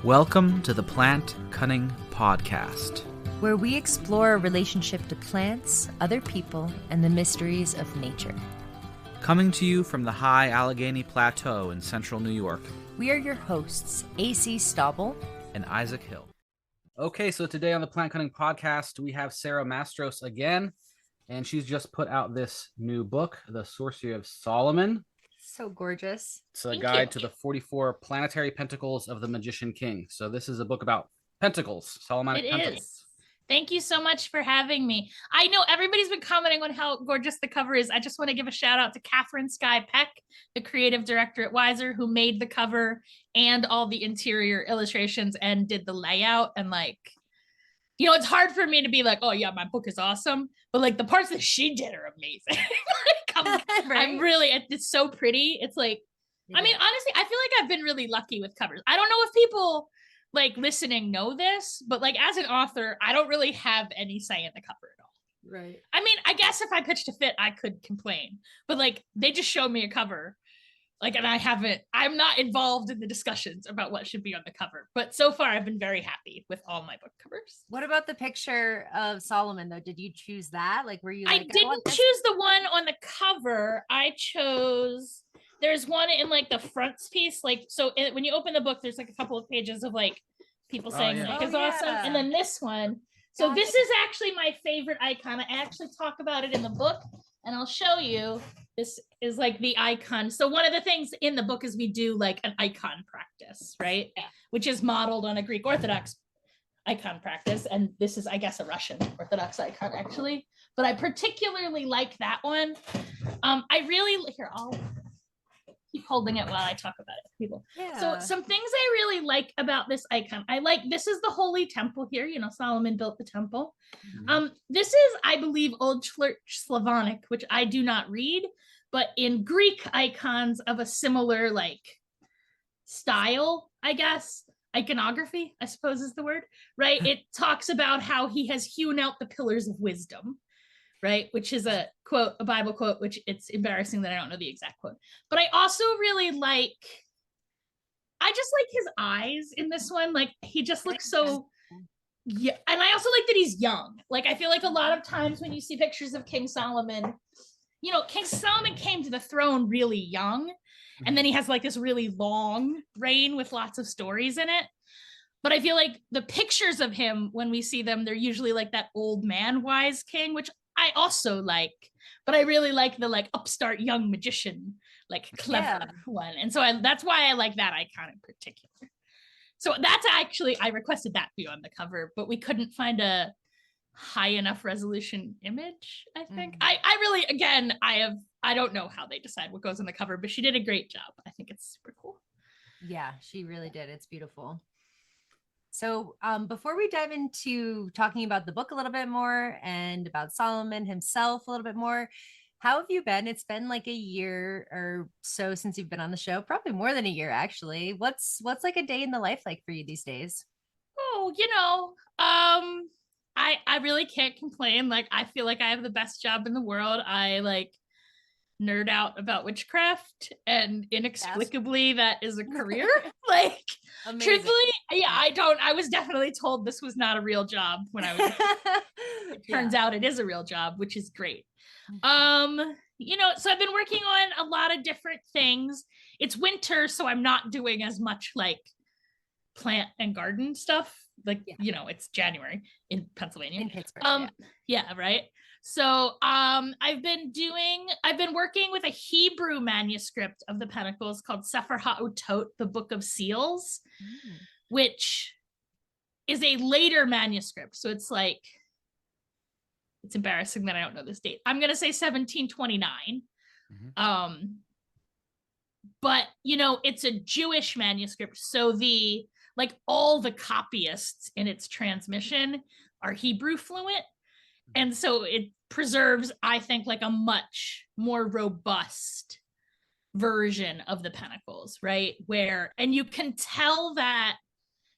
Welcome to the Plant Cunning Podcast, where we explore our relationship to plants, other people, and the mysteries of nature. Coming to you from the high Allegheny Plateau in central New York. We are your hosts, AC Stauble and Isaac Hill. Okay, so today on the Plant Cunning Podcast, we have Sara Mastros again, and she's just put out this new book, The Sorcery of Solomon. So gorgeous. It's a guide to the 44 Planetary Pentacles of the Magician King. So this is a book about pentacles, Solomonic pentacles. It is. Thank you so much for having me. I know everybody's been commenting on how gorgeous the cover is. I just want to give a shout out to Catherine Skye Peck, the creative director at Weiser, who made the cover and all the interior illustrations and did the layout. And it's hard for me to be like, oh yeah, my book is awesome. But the parts that she did are amazing. Right? I'm really, it's so pretty. It's honestly, I feel like I've been really lucky with covers. I don't know if people listening know this, but as an author, I don't really have any say in the cover at all. Right. I guess if I pitched a fit, I could complain, but they just showed me a cover, and I'm not involved in the discussions about what should be on the cover. But so far, I've been very happy with all my book covers. What about the picture of Solomon, though? Did you choose that? Were you I didn't choose the one on the cover. I chose, there's one in the fronts piece. When you open the book, there's a couple of pages of people saying is awesome. And then this one. So this is actually my favorite icon. I actually talk about it in the book, and I'll show you. This is the icon. So one of the things in the book is we do an icon practice, right? Yeah. Which is modeled on a Greek Orthodox icon practice. And this is, I guess, a Russian Orthodox icon actually. But I particularly like that one. I'll keep holding it while I talk about it, people. Yeah. So some things I really like about this icon. This is the Holy Temple here. Solomon built the temple. Mm-hmm. This is, I believe, Old Church Slavonic, which I do not read, but in Greek icons of a similar style, I guess, iconography, I suppose is the word, right? It talks about how he has hewn out the pillars of wisdom, right? Which is a quote, a Bible quote, which it's embarrassing that I don't know the exact quote. But I also really I just like his eyes in this one. He just looks so, yeah. And I also like that he's young. I feel a lot of times when you see pictures of King Solomon, King Solomon came to the throne really young. And then he has this really long reign with lots of stories in it. But I feel the pictures of him, when we see them, they're usually that old man wise king, which I also like, but I really like the upstart young magician, clever one. And so that's why I like that icon in particular. So that's actually, I requested that be on the cover, but we couldn't find a high enough resolution image, I think. I really, again, I don't know how they decide what goes on the cover, but she did a great job. I think it's super cool. Yeah, she really did. It's beautiful. So before we dive into talking about the book a little bit more and about Solomon himself a little bit more, how have you been? It's been a year or so since you've been on the show, probably more than a year, actually. What's a day in the life for you these days? Oh, I really can't complain. I feel I have the best job in the world. I nerd out about witchcraft, and inexplicably that is a career. Truthfully, yeah, I was definitely told this was not a real job when I was it turns out it is a real job, which is great. So I've been working on a lot of different things. It's winter, so I'm not doing as much plant and garden stuff. It's January in Pennsylvania. In Pittsburgh. Yeah, right. So I've been working with a Hebrew manuscript of the Pentacles called Sefer HaOtot, the Book of Seals, which is a later manuscript. So it's it's embarrassing that I don't know this date. I'm going to say 1729. Mm-hmm. But it's a Jewish manuscript. So all the copyists in its transmission are Hebrew fluent. And so it preserves, I think, a much more robust version of the Pentacles, right? And you can tell that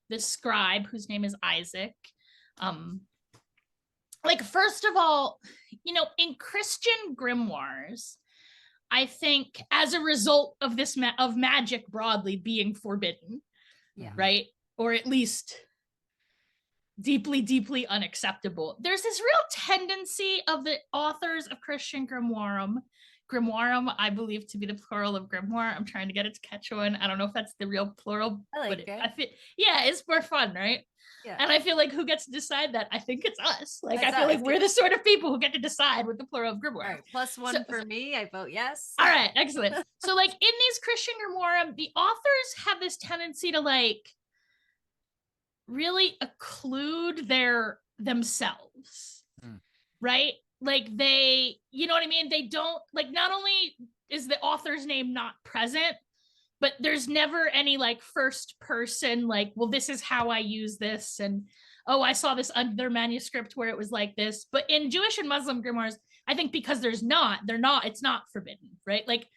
the scribe, whose name is Isaac, first of all, in Christian grimoires, I think as a result of of magic broadly being forbidden, right? or at least deeply, deeply unacceptable. There's this real tendency of the authors of Christian grimoire, I believe to be the plural of grimoire. I'm trying to get it to catch on. I don't know if that's the real plural, I like but it. I feel, yeah, it's more fun, right? Yeah. And I feel like who gets to decide that? I think it's us. Like, It's I feel us, like we're the sort of people who get to decide what the plural of grimoire. All right, +1 for me. I vote yes. All right, excellent. So like in these Christian grimoire, the authors have this tendency to like really occlude themselves, right? Like they, you know what I mean? They don't, like, not only is the author's name not present, but there's never any like first person, like, well, this is how I use this. And, oh, I saw this other manuscript where it was like this. But in Jewish and Muslim grimoires, I think because it's not forbidden, right? Like,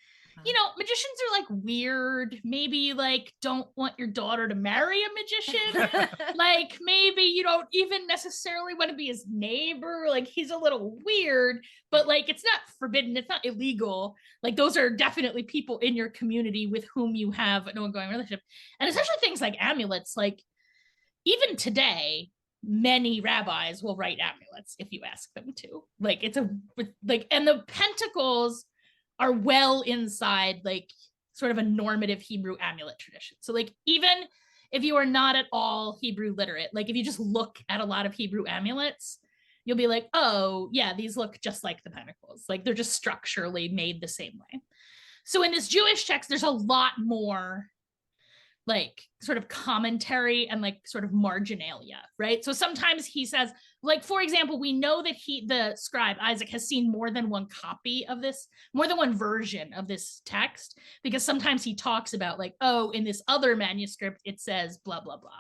you know, magicians are like weird. Maybe you like don't want your daughter to marry a magician. Like maybe you don't even necessarily want to be his neighbor. Like he's a little weird, but like it's not forbidden. It's not illegal. Like those are definitely people in your community with whom you have an ongoing relationship. And especially things like amulets, like even today, many rabbis will write amulets if you ask them to. Like it's a like, and the pentacles are well inside like sort of a normative Hebrew amulet tradition. So like even if you are not at all Hebrew literate, like if you just look at a lot of Hebrew amulets, you'll be like, oh yeah, these look just like the pentacles. Like they're just structurally made the same way. So in this Jewish text, there's a lot more like sort of commentary and like sort of marginalia, right? So sometimes he says, like, for example, we know that the scribe Isaac has seen more than one copy of this, more than one version of this text, because sometimes he talks about like, oh, in this other manuscript, it says blah, blah, blah.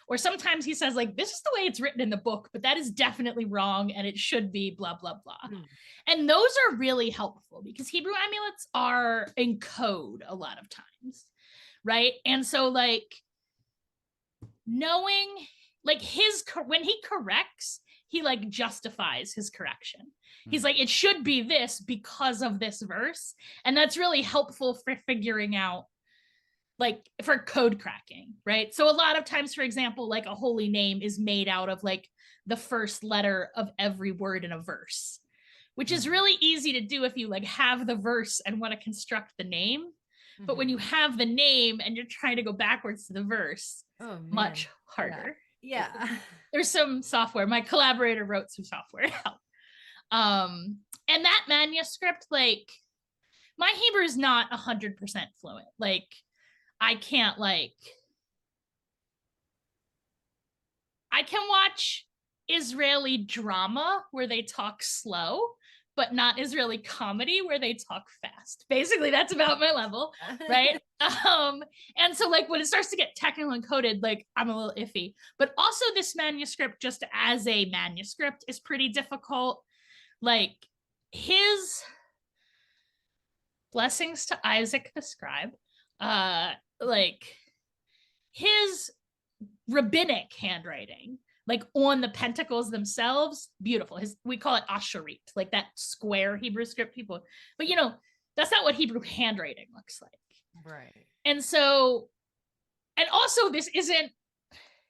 Or sometimes he says like, this is the way it's written in the book, but that is definitely wrong and it should be blah, blah, blah. And those are really helpful because Hebrew amulets are in code a lot of times. Right. And so like knowing like when he corrects, he like justifies his correction. He's like, it should be this because of this verse. And that's really helpful for figuring out like for code cracking. Right. So a lot of times, for example, like a holy name is made out of like the first letter of every word in a verse, which is really easy to do if you like have the verse and want to construct the name. But when you have the name and you're trying to go backwards to the verse, much harder. Yeah. There's some software. My collaborator wrote some software to help. And that manuscript, like my Hebrew is not 100% fluent. Like I can watch Israeli drama where they talk slow, but not Israeli comedy where they talk fast. Basically, that's about my level, right? And so like when it starts to get technical and coded, like I'm a little iffy. But also this manuscript, just as a manuscript, is pretty difficult. Like his blessings to Isaac the scribe, like his rabbinic handwriting, like on the pentacles themselves, beautiful. We call it asherit, like that square Hebrew script people. But you know, that's not what Hebrew handwriting looks like. Right. And so, and also this isn't,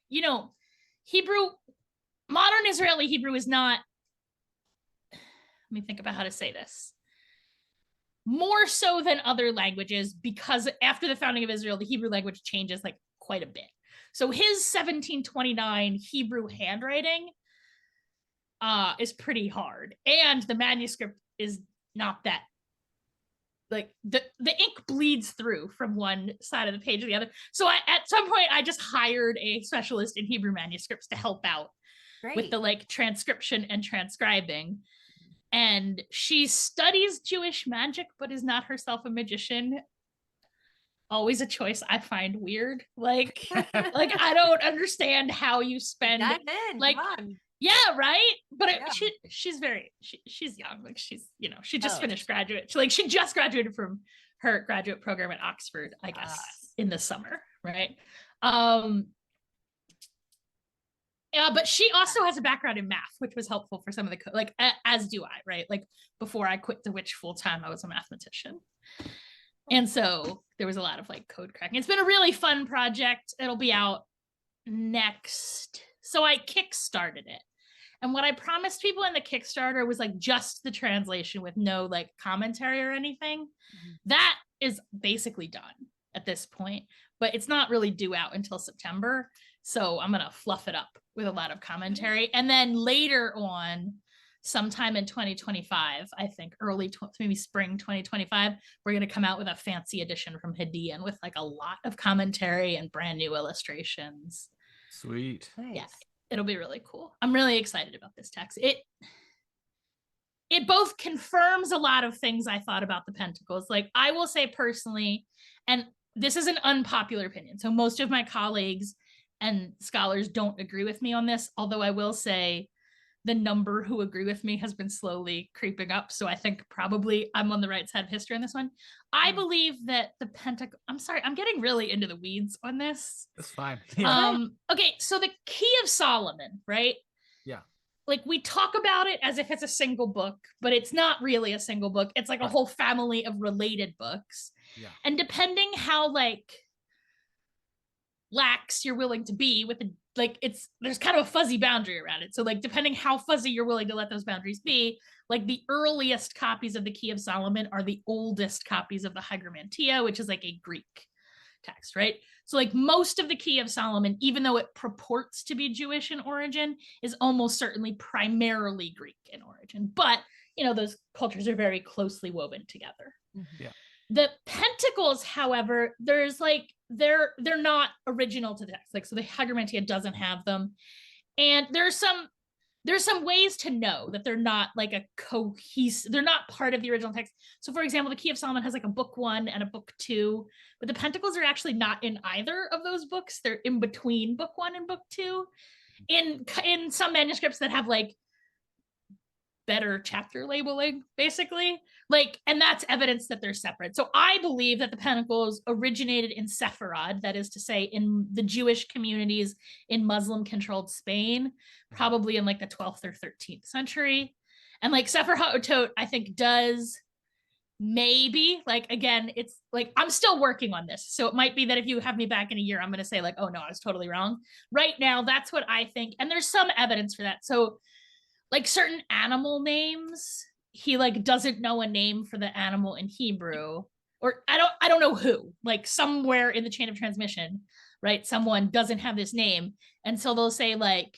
you know, Hebrew, modern Israeli Hebrew is not, let me think about how to say this. More so than other languages, because after the founding of Israel, the Hebrew language changes like quite a bit. So his 1729 Hebrew handwriting is pretty hard. And the manuscript is not that, like the ink bleeds through from one side of the page to the other. So at some point, I just hired a specialist in Hebrew manuscripts to help out with the like transcription and transcribing. And she studies Jewish magic, but is not herself a magician. Always a choice I find weird. Like I don't understand how you spend like, yeah, right. But she's young. Like she just finished graduate. She just graduated from her graduate program at Oxford, I guess, in the summer, right? Yeah, but she also has a background in math, which was helpful for some of the as do I, right? Like before I quit the witch full time, I was a mathematician. And so there was a lot of like code cracking. It's been a really fun project. It'll be out next. So I kickstarted it. And what I promised people in the Kickstarter was like just the translation with no like commentary or anything. That is basically done at this point, but it's not really due out until September. So I'm going to fluff it up with a lot of commentary. And then later on, sometime in 2025, I think maybe spring 2025, we're going to come out with a fancy edition from Hadian with like a lot of commentary and brand new illustrations. Sweet. Nice. Yeah, it'll be really cool. I'm really excited about this text. It both confirms a lot of things I thought about the Pentacles. Like I will say personally, and this is an unpopular opinion, so most of my colleagues and scholars don't agree with me on this, although I will say the number who agree with me has been slowly creeping up. So I think probably I'm on the right side of history on this one. I believe that the Pentacle, I'm sorry, I'm getting really into the weeds on this. That's fine. Yeah. Okay, so the Key of Solomon, right? Yeah. Like we talk about it as if it's a single book, but it's not really a single book. It's like a whole family of related books. Yeah. And depending how like lax you're willing to be with the like there's kind of a fuzzy boundary around it. So like depending how fuzzy you're willing to let those boundaries be, like the earliest copies of the Key of Solomon are the oldest copies of the Hygromantia, which is like a Greek text, right? So like most of the Key of Solomon, even though it purports to be Jewish in origin, is almost certainly primarily Greek in origin. But you know, those cultures are very closely woven together. Yeah. The Pentacles, however, there's like they're not original to the text. Like so the Hygromantia doesn't have them. And there's some ways to know that they're not like a cohesive, they're not part of the original text. So for example, the Key of Solomon has like a book 1 and a book 2, but the Pentacles are actually not in either of those books. They're in between book 1 and book 2. In some manuscripts that have like better chapter labeling, basically. Like, and that's evidence that they're separate. So I believe that the Pentacles originated in Sepharad, that is to say, in the Jewish communities in Muslim-controlled Spain, probably in like the 12th or 13th century. And like Sefer HaOtot, I think does maybe, like, again, it's like, I'm still working on this. So it might be that if you have me back in a year, I'm going to say like, oh no, I was totally wrong. Right now, that's what I think. And there's some evidence for that. So like certain animal names, he like doesn't know a name for the animal in Hebrew, or I don't know who, like somewhere in the chain of transmission, right? Someone doesn't have this name. And so they'll say like,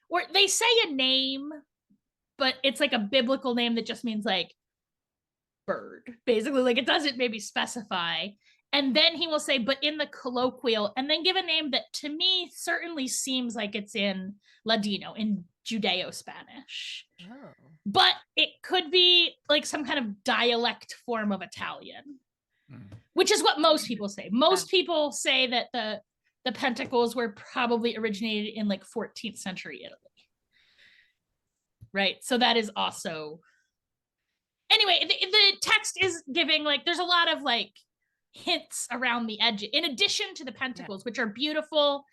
or they say a name, but it's like a biblical name that just means like bird, basically. Like it doesn't maybe specify. And then he will say, but in the colloquial, and then give a name that to me certainly seems like it's in Ladino, in Judeo-Spanish. Oh. But it could be like some kind of dialect form of Italian, which is what most people say. Most people say that the Pentacles were probably originated in like 14th century Italy. Right? So that is also... Anyway, the text is giving like, there's a lot of like hints around the edge, in addition to the Pentacles, which are beautiful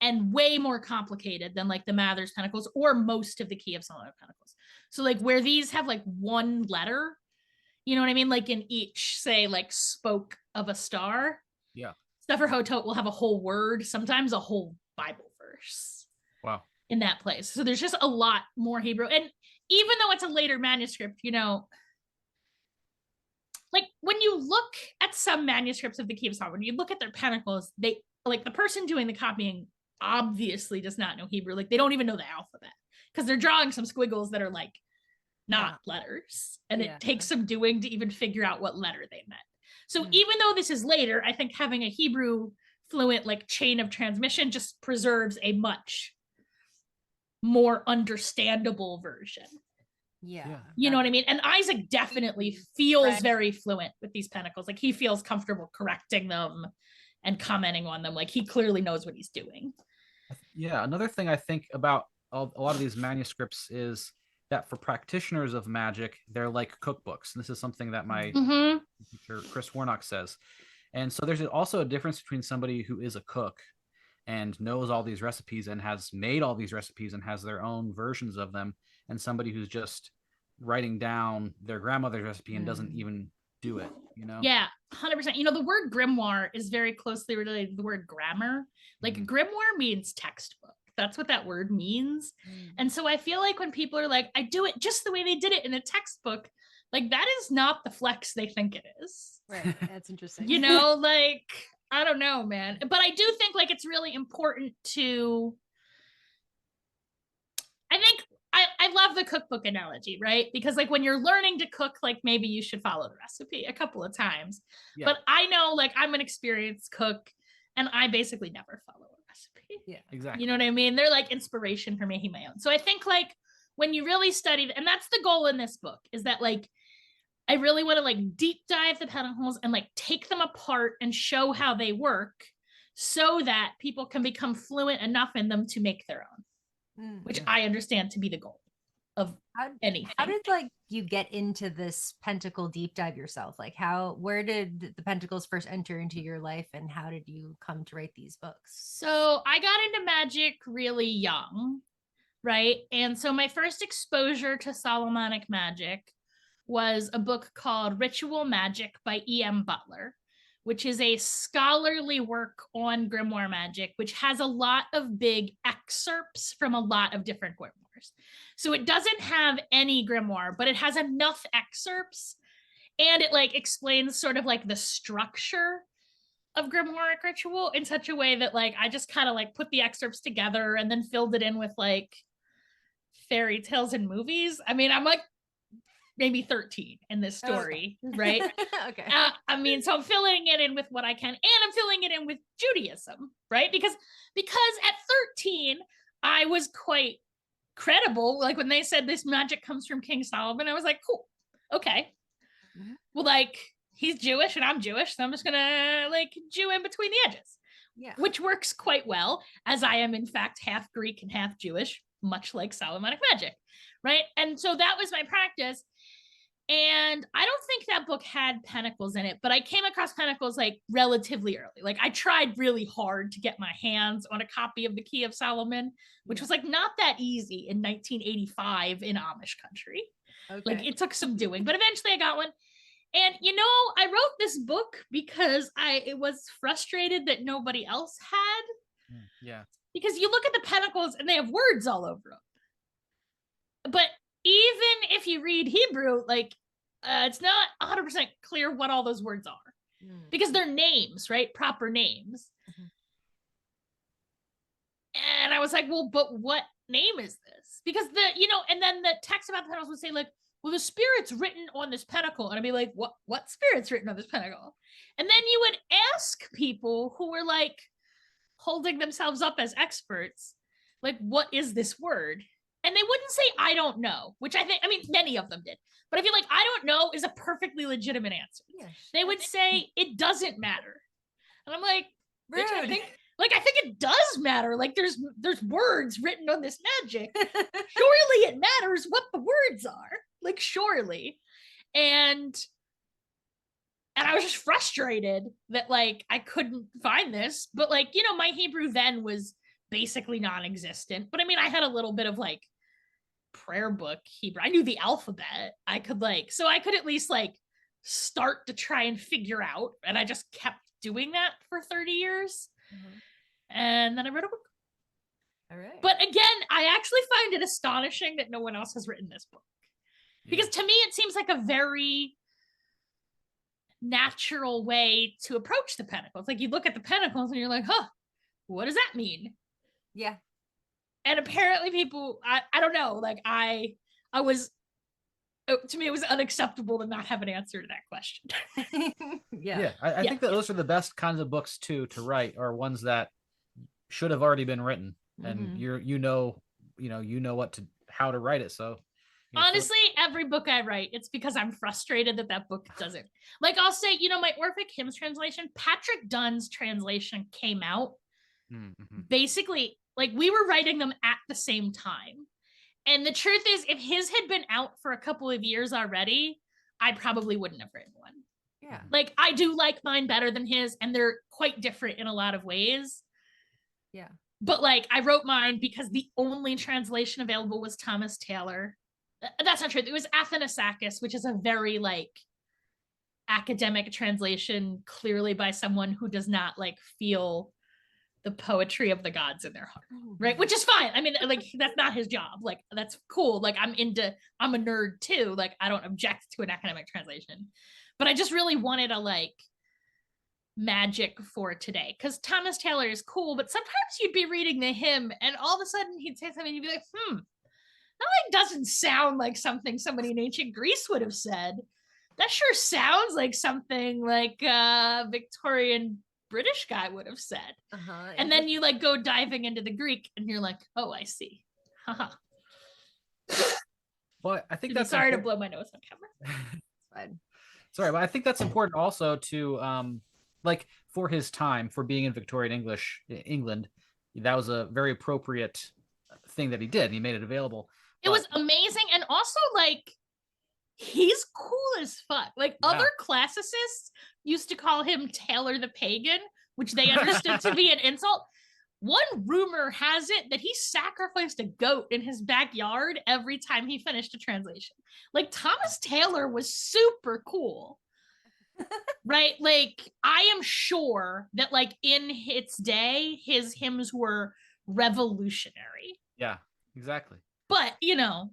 and way more complicated than like the Mathers Pentacles or most of the Key of Solomon Pentacles. So like where these have like one letter, you know what I mean? Like in each, say like spoke of a star. Yeah. Sefer HaOtot will have a whole word, sometimes a whole Bible verse. Wow. In that place. So there's just a lot more Hebrew. And even though it's a later manuscript, you know, like when you look at some manuscripts of the Key of Solomon, when you look at their Pentacles, they like the person doing the copying obviously does not know Hebrew. Like they don't even know the alphabet because they're drawing some squiggles that are like not letters. And it takes some doing to even figure out what letter they meant. So even though this is later, I think having a Hebrew fluent like chain of transmission just preserves a much more understandable version. Yeah. You know what I mean? And Isaac definitely feels very fluent with these Pentacles. Like he feels comfortable correcting them and commenting on them. Like he clearly knows what he's doing. Yeah. Another thing I think about a lot of these manuscripts is that for practitioners of magic, they're like cookbooks. And this is something that my teacher, Chris Warnock, says. And so there's also a difference between somebody who is a cook and knows all these recipes and has made all these recipes and has their own versions of them, and somebody who's just writing down their grandmother's recipe and doesn't even do it, you know? Yeah, 100%. You know, the word grimoire is very closely related to the word grammar. Like grimoire means textbook. That's what that word means. And so I feel like when people are like, I do it just the way they did it in a textbook, like that is not the flex they think it is. Right. That's interesting. You know, like, I don't know, man. But I do think like it's really important to, I think I love the cookbook analogy, right? Because like when you're learning to cook, like maybe you should follow the recipe a couple of times. Yeah. But I know like I'm an experienced cook and I basically never follow a recipe. Yeah, exactly. You know what I mean? They're like inspiration for making my own. So I think like when you really study, and that's the goal in this book, is that like I really want to like deep dive the pentacles and like take them apart and show how they work so that people can become fluent enough in them to make their own. Which I understand to be the goal of anything. How did like you get into this pentacle deep dive yourself? Like where did the pentacles first enter into your life and how did you come to write these books? So I got into magic really young, right? And so my first exposure to Solomonic magic was a book called Ritual Magic by E.M. Butler, which is a scholarly work on grimoire magic, which has a lot of big excerpts from a lot of different grimoires. So it doesn't have any grimoire, but it has enough excerpts and it like explains sort of like the structure of grimoire ritual in such a way that like I just kind of like put the excerpts together and then filled it in with like fairy tales and movies. I mean, I'm like maybe 13 in this story, right? Okay. I mean, so I'm filling it in with what I can, and I'm filling it in with Judaism, right? Because at 13, I was quite credible. Like when they said this magic comes from King Solomon, I was like, cool, okay. Well, like he's Jewish and I'm Jewish, so I'm just gonna like Jew in between the edges. Yeah. Which works quite well, as I am in fact half Greek and half Jewish, much like Solomonic magic, right? And so that was my practice. And I don't think that book had pentacles in it, but I came across pentacles like relatively early. Like I tried really hard to get my hands on a copy of the Key of Solomon, which was like not that easy in 1985 in Amish country. Okay. Like it took some doing, but eventually I got one. And you know, I wrote this book because I was frustrated that nobody else had. Yeah. Because you look at the pentacles and they have words all over them. But even if you read Hebrew, like it's not 100% clear what all those words are because they're names, right? Proper names. And I was like, well, but what name is this? Because and then the text about the pentacles would say like, well, the spirit's written on this pentacle. And I'd be like, what spirit's written on this pentacle? And then you would ask people who were like holding themselves up as experts, like, what is this word? And they wouldn't say, I don't know, which I mean, many of them did. But I feel like I don't know is a perfectly legitimate answer. Yes. They would say, it doesn't matter. And I'm like, rude. I think it does matter. Like there's words written on this magic. Surely it matters what the words are. Like surely. And I was just frustrated that like I couldn't find this. But like, my Hebrew then was basically non-existent. But I mean, I had a little bit of like prayer book Hebrew. I knew the alphabet. I could at least like start to try and figure out. And I just kept doing that for 30 years. And then I wrote a book. All right. But again, I actually find it astonishing that no one else has written this book. Because to me, it seems like a very natural way to approach the pentacles. Like you look at the pentacles and you're like, huh, what does that mean? Yeah. And apparently people, I don't know, like I was, to me, it was unacceptable to not have an answer to that question. I think that those are the best kinds of books to write, are ones that should have already been written, and you know how to write it. So honestly, every book I write, it's because I'm frustrated that book doesn't. Like I'll say, my Orphic Hymns translation, Patrick Dunn's translation came out. Basically, like we were writing them at the same time. And the truth is, if his had been out for a couple of years already, I probably wouldn't have written one. Yeah. Like I do like mine better than his, and they're quite different in a lot of ways. Yeah. But like I wrote mine because the only translation available was Thomas Taylor. That's not true. It was Athanasakis, which is a very like academic translation clearly by someone who does not like feel the poetry of the gods in their heart, right? Which is fine. I mean, like, that's not his job. Like, that's cool. Like, I'm a nerd too. Like, I don't object to an academic translation, but I just really wanted a like magic for today, because Thomas Taylor is cool, but sometimes you'd be reading the hymn and all of a sudden he'd say something and you'd be like, that like doesn't sound like something somebody in ancient Greece would have said. That sure sounds like something like Victorian British guy would have said. And then you like go diving into the Greek and you're like, oh, I see. Haha. Well, I think that's sorry to blow my nose on camera. Fine. Sorry, but I think that's important also to like for his time, for being in Victorian England, that was a very appropriate thing that he did. He made it available. It was amazing. And also like he's cool as fuck. Like other classicists used to call him Taylor the Pagan, which they understood to be an insult. One rumor has it that he sacrificed a goat in his backyard every time he finished a translation. Like Thomas Taylor was super cool. Right? Like I am sure that like in its day, his hymns were revolutionary. Yeah, exactly. But, you know,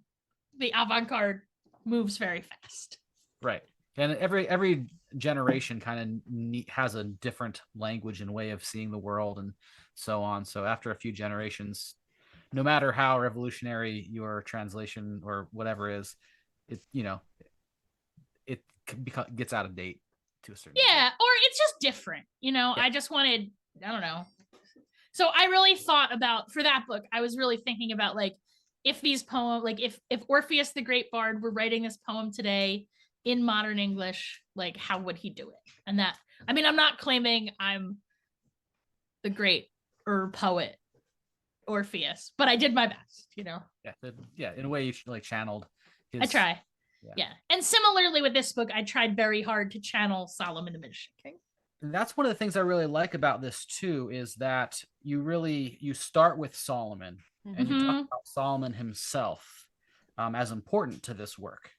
the avant-garde moves very fast. Right. And every generation kind of has a different language and way of seeing the world and so on. So after a few generations, no matter how revolutionary your translation or whatever is, it, you know, it gets out of date to a certain degree. Or it's just different, you know. I just wanted, I don't know. So I really thought about, for that book, I was really thinking about like, if these poems, like if Orpheus the Great Bard were writing this poem today in modern English, like how would he do it? And that, I mean, I'm not claiming I'm the great poet Orpheus, but I did my best, you know? Yeah. In a way you like channeled his... I try. Yeah. And similarly with this book, I tried very hard to channel Solomon the Magician King. And that's one of the things I really like about this too, is that you start with Solomon and you talk about Solomon himself as important to this work.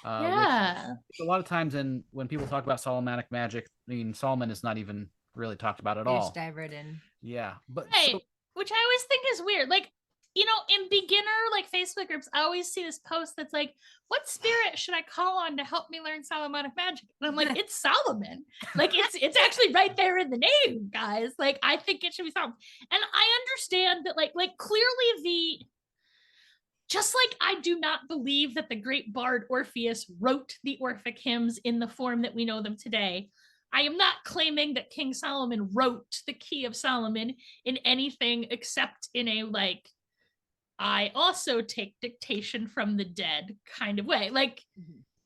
A lot of times when people talk about Solomonic magic, I mean, Solomon is not even really talked about at all. Just dive in. Yeah. But right. Which I always think is weird. Like, you know, in beginner like Facebook groups, I always see this post that's like, what spirit should I call on to help me learn Solomonic magic? And I'm like, it's Solomon. Like it's actually right there in the name, guys. Like I think it should be Solomon. And I understand that like clearly just like I do not believe that the great bard Orpheus wrote the Orphic hymns in the form that we know them today. I am not claiming that King Solomon wrote the Key of Solomon in anything except in a like, I also take dictation from the dead kind of way. Like,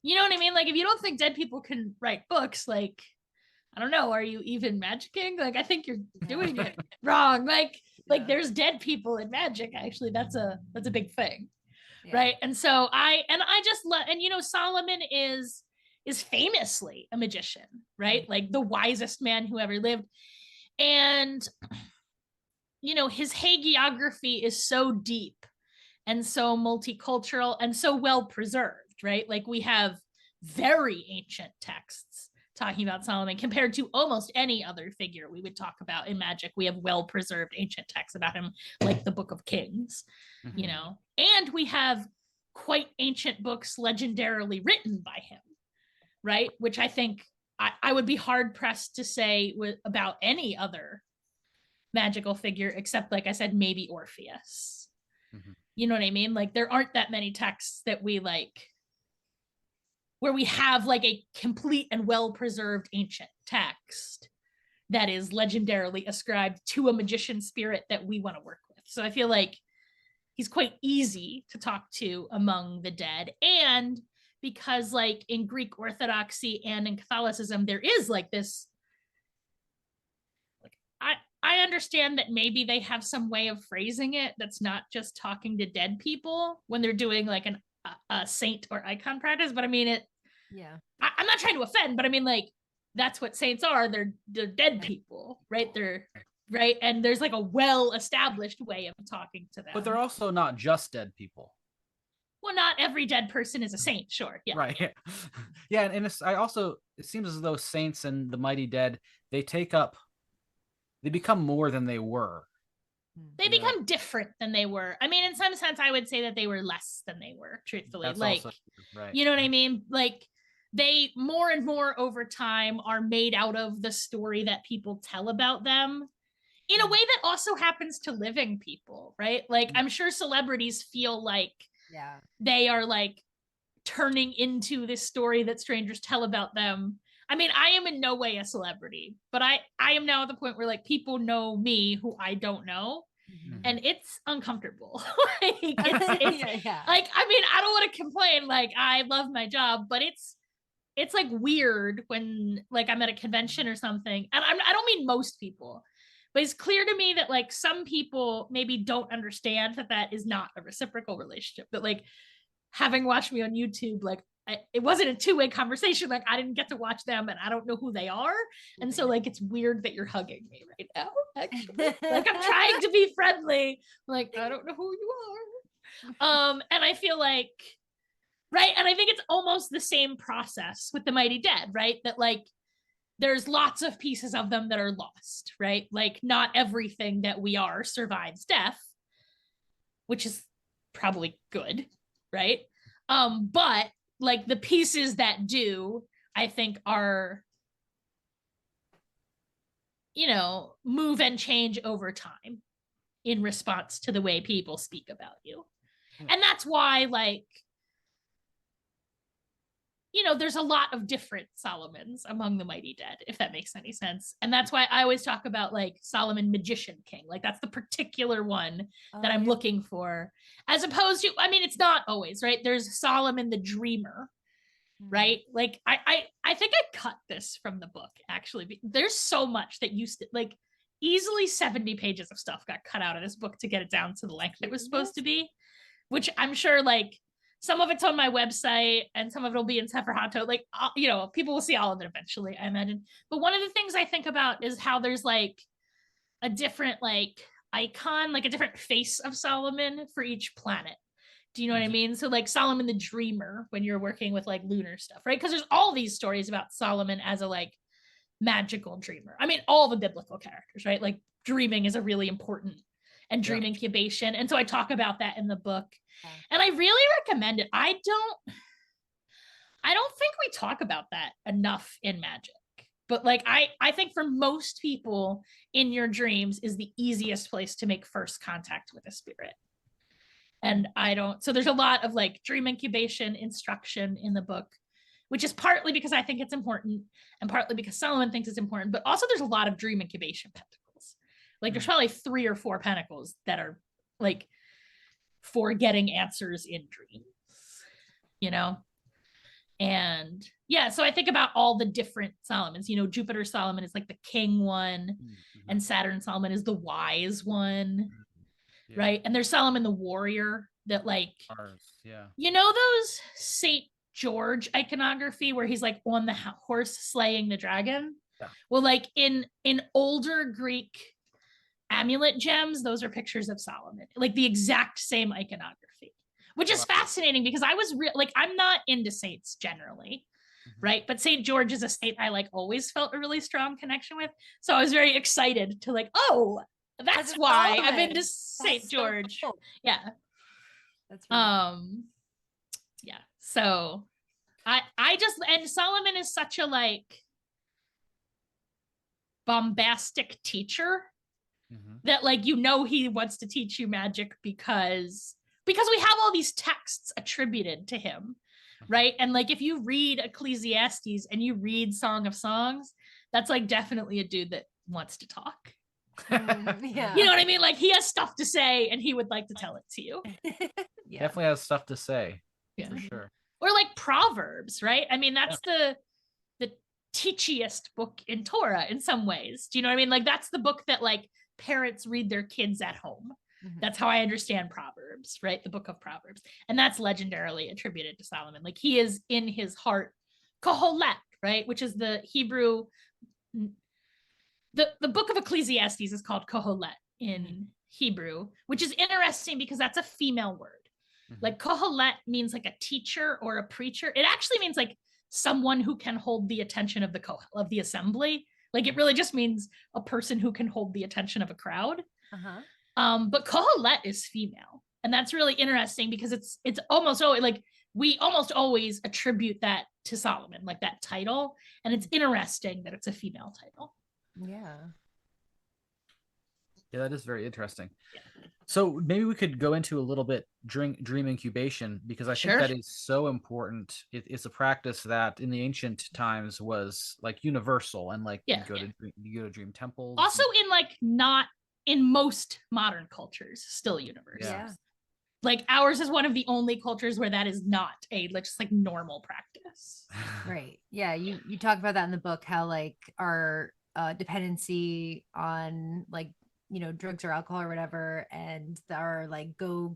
you know what I mean? Like, if you don't think dead people can write books, like, I don't know, are you even magicking? Like, I think you're doing it wrong. Like there's dead people in magic. Actually, that's a big thing. Yeah. Right. And so I just love, and you know, Solomon is famously a magician, right? Like the wisest man who ever lived. And you know, his hagiography is so deep and so multicultural and so well preserved, right? Like we have very ancient texts talking about Solomon compared to almost any other figure we would talk about in magic. We have well preserved ancient texts about him, like the Book of Kings, you know, and we have quite ancient books legendarily written by him, right? Which I think I would be hard pressed to say about any other magical figure except, like I said, maybe Orpheus. You know what I mean? Like there aren't that many texts that we like where we have like a complete and well-preserved ancient text that is legendarily ascribed to a magician spirit that we want to work with. So I feel like he's quite easy to talk to among the dead. And because like in Greek Orthodoxy and in Catholicism, there is like this, I understand that maybe they have some way of phrasing it that's not just talking to dead people when they're doing like a saint or icon practice, but I mean I'm not trying to offend, but I mean like that's what saints are. They're dead people, right? They're right, and there's like a well-established way of talking to them. But they're also not just dead people. Well, not every dead person is a saint, sure. Yeah. Right. Yeah. Yeah. And it seems as though saints and the mighty dead, they become more than they were. They become different than they were. I mean, in some sense, I would say that they were less than they were, truthfully. That's like, also true. Right. You know what I mean? Like, they more and more over time are made out of the story that people tell about them in a way that also happens to living people, right? Like, I'm sure celebrities feel like they are like turning into this story that strangers tell about them. I mean, I am in no way a celebrity, but I am now at the point where like people know me who I don't know. And it's uncomfortable. Like, it's like, I mean, I don't want to complain. Like, I love my job, but it's like weird when like I'm at a convention or something. And I don't mean most people, but it's clear to me that like some people maybe don't understand that is not a reciprocal relationship. But like, having watched me on YouTube, like it wasn't a two-way conversation. Like, I didn't get to watch them and I don't know who they are. And so like, it's weird that you're hugging me right now, actually. Like, I'm trying to be friendly. Like, I don't know who you are. And I feel like, right. And I think it's almost the same process with the mighty dead, right? That like, there's lots of pieces of them that are lost, right? Like, not everything that we are survives death, which is probably good, right? But like the pieces that do, I think are, you know, move and change over time in response to the way people speak about you. And that's why, like, you know, there's a lot of different Solomons among the mighty dead, if that makes any sense. And that's why I always talk about like Solomon Magician King. Like, that's the particular one that I'm looking for, as opposed to, I mean, it's not always, right? There's Solomon the Dreamer, right? Like, I think I cut this from the book, actually. There's so much that used to, like, easily 70 pages of stuff got cut out of this book to get it down to the length it was supposed to be, which I'm sure, like, some of it's on my website and some of it'll be in Sephirhato. Like, you know, people will see all of it eventually, I imagine. But one of the things I think about is how there's like a different like icon, like a different face of Solomon for each planet. Do you know what I mean? So like Solomon the Dreamer, when you're working with like lunar stuff, right? Because there's all these stories about Solomon as a like magical dreamer. I mean, all the biblical characters, right? Like, dreaming is a really important, and dream incubation. And so I talk about that in the book. And I really recommend it. I don't think we talk about that enough in magic. But like, I think for most people, in your dreams is the easiest place to make first contact with a spirit. And so there's a lot of like dream incubation instruction in the book, which is partly because I think it's important and partly because Solomon thinks it's important, but also there's a lot of dream incubation pentacles. Like, there's probably 3 or 4 pentacles that are like for getting answers in dreams, you know? And yeah, so I think about all the different Solomons. You know, Jupiter Solomon is like the king one, and Saturn Solomon is the wise one, right? And there's Solomon the warrior that like, you know, those Saint George iconography where he's like on the horse slaying the dragon? Well, like in older Greek amulet gems, those are pictures of Solomon, like the exact same iconography, which is fascinating because I was like, I'm not into saints generally, right? But Saint George is a saint I like always felt a really strong connection with. So I was very excited to like, oh, that's why Solomon. I'm into Saint George. So cool. Yeah. That's really yeah. So I just, and Solomon is such a like bombastic teacher that like, you know, he wants to teach you magic because we have all these texts attributed to him, right? And like, if you read Ecclesiastes and you read Song of Songs, that's like definitely a dude that wants to talk. Yeah. You know what I mean? Like, he has stuff to say and he would like to tell it to you. Definitely has stuff to say, for sure. Or like Proverbs, right? I mean, that's the teachiest book in Torah in some ways. Do you know what I mean? Like, that's the book that like parents read their kids at home. That's how I understand Proverbs, right? The book of Proverbs. And that's legendarily attributed to Solomon. Like, he is in his heart Kohelet, right? Which is the Hebrew, the book of Ecclesiastes is called Kohelet in Hebrew, which is interesting because that's a female word. Like Kohelet means like a teacher or a preacher. It actually means like someone who can hold the attention of the assembly. Like it really just means a person who can hold the attention of a crowd. But Kohelet is female, and that's really interesting because it's almost always like we almost always attribute that to Solomon, like that title, and it's interesting that it's a female title. Yeah, that is very interesting. Yeah. So maybe we could go into a little bit dream incubation, because I think that is so important. It's a practice that in the ancient times was like universal, and like you go to dream temples. Also in like not in most modern cultures, still universal. Yeah. Like ours is one of the only cultures where that is not a just like normal practice. Right. Yeah. You talk about that in the book, how like our dependency on like, you know, drugs or alcohol or whatever, and our like go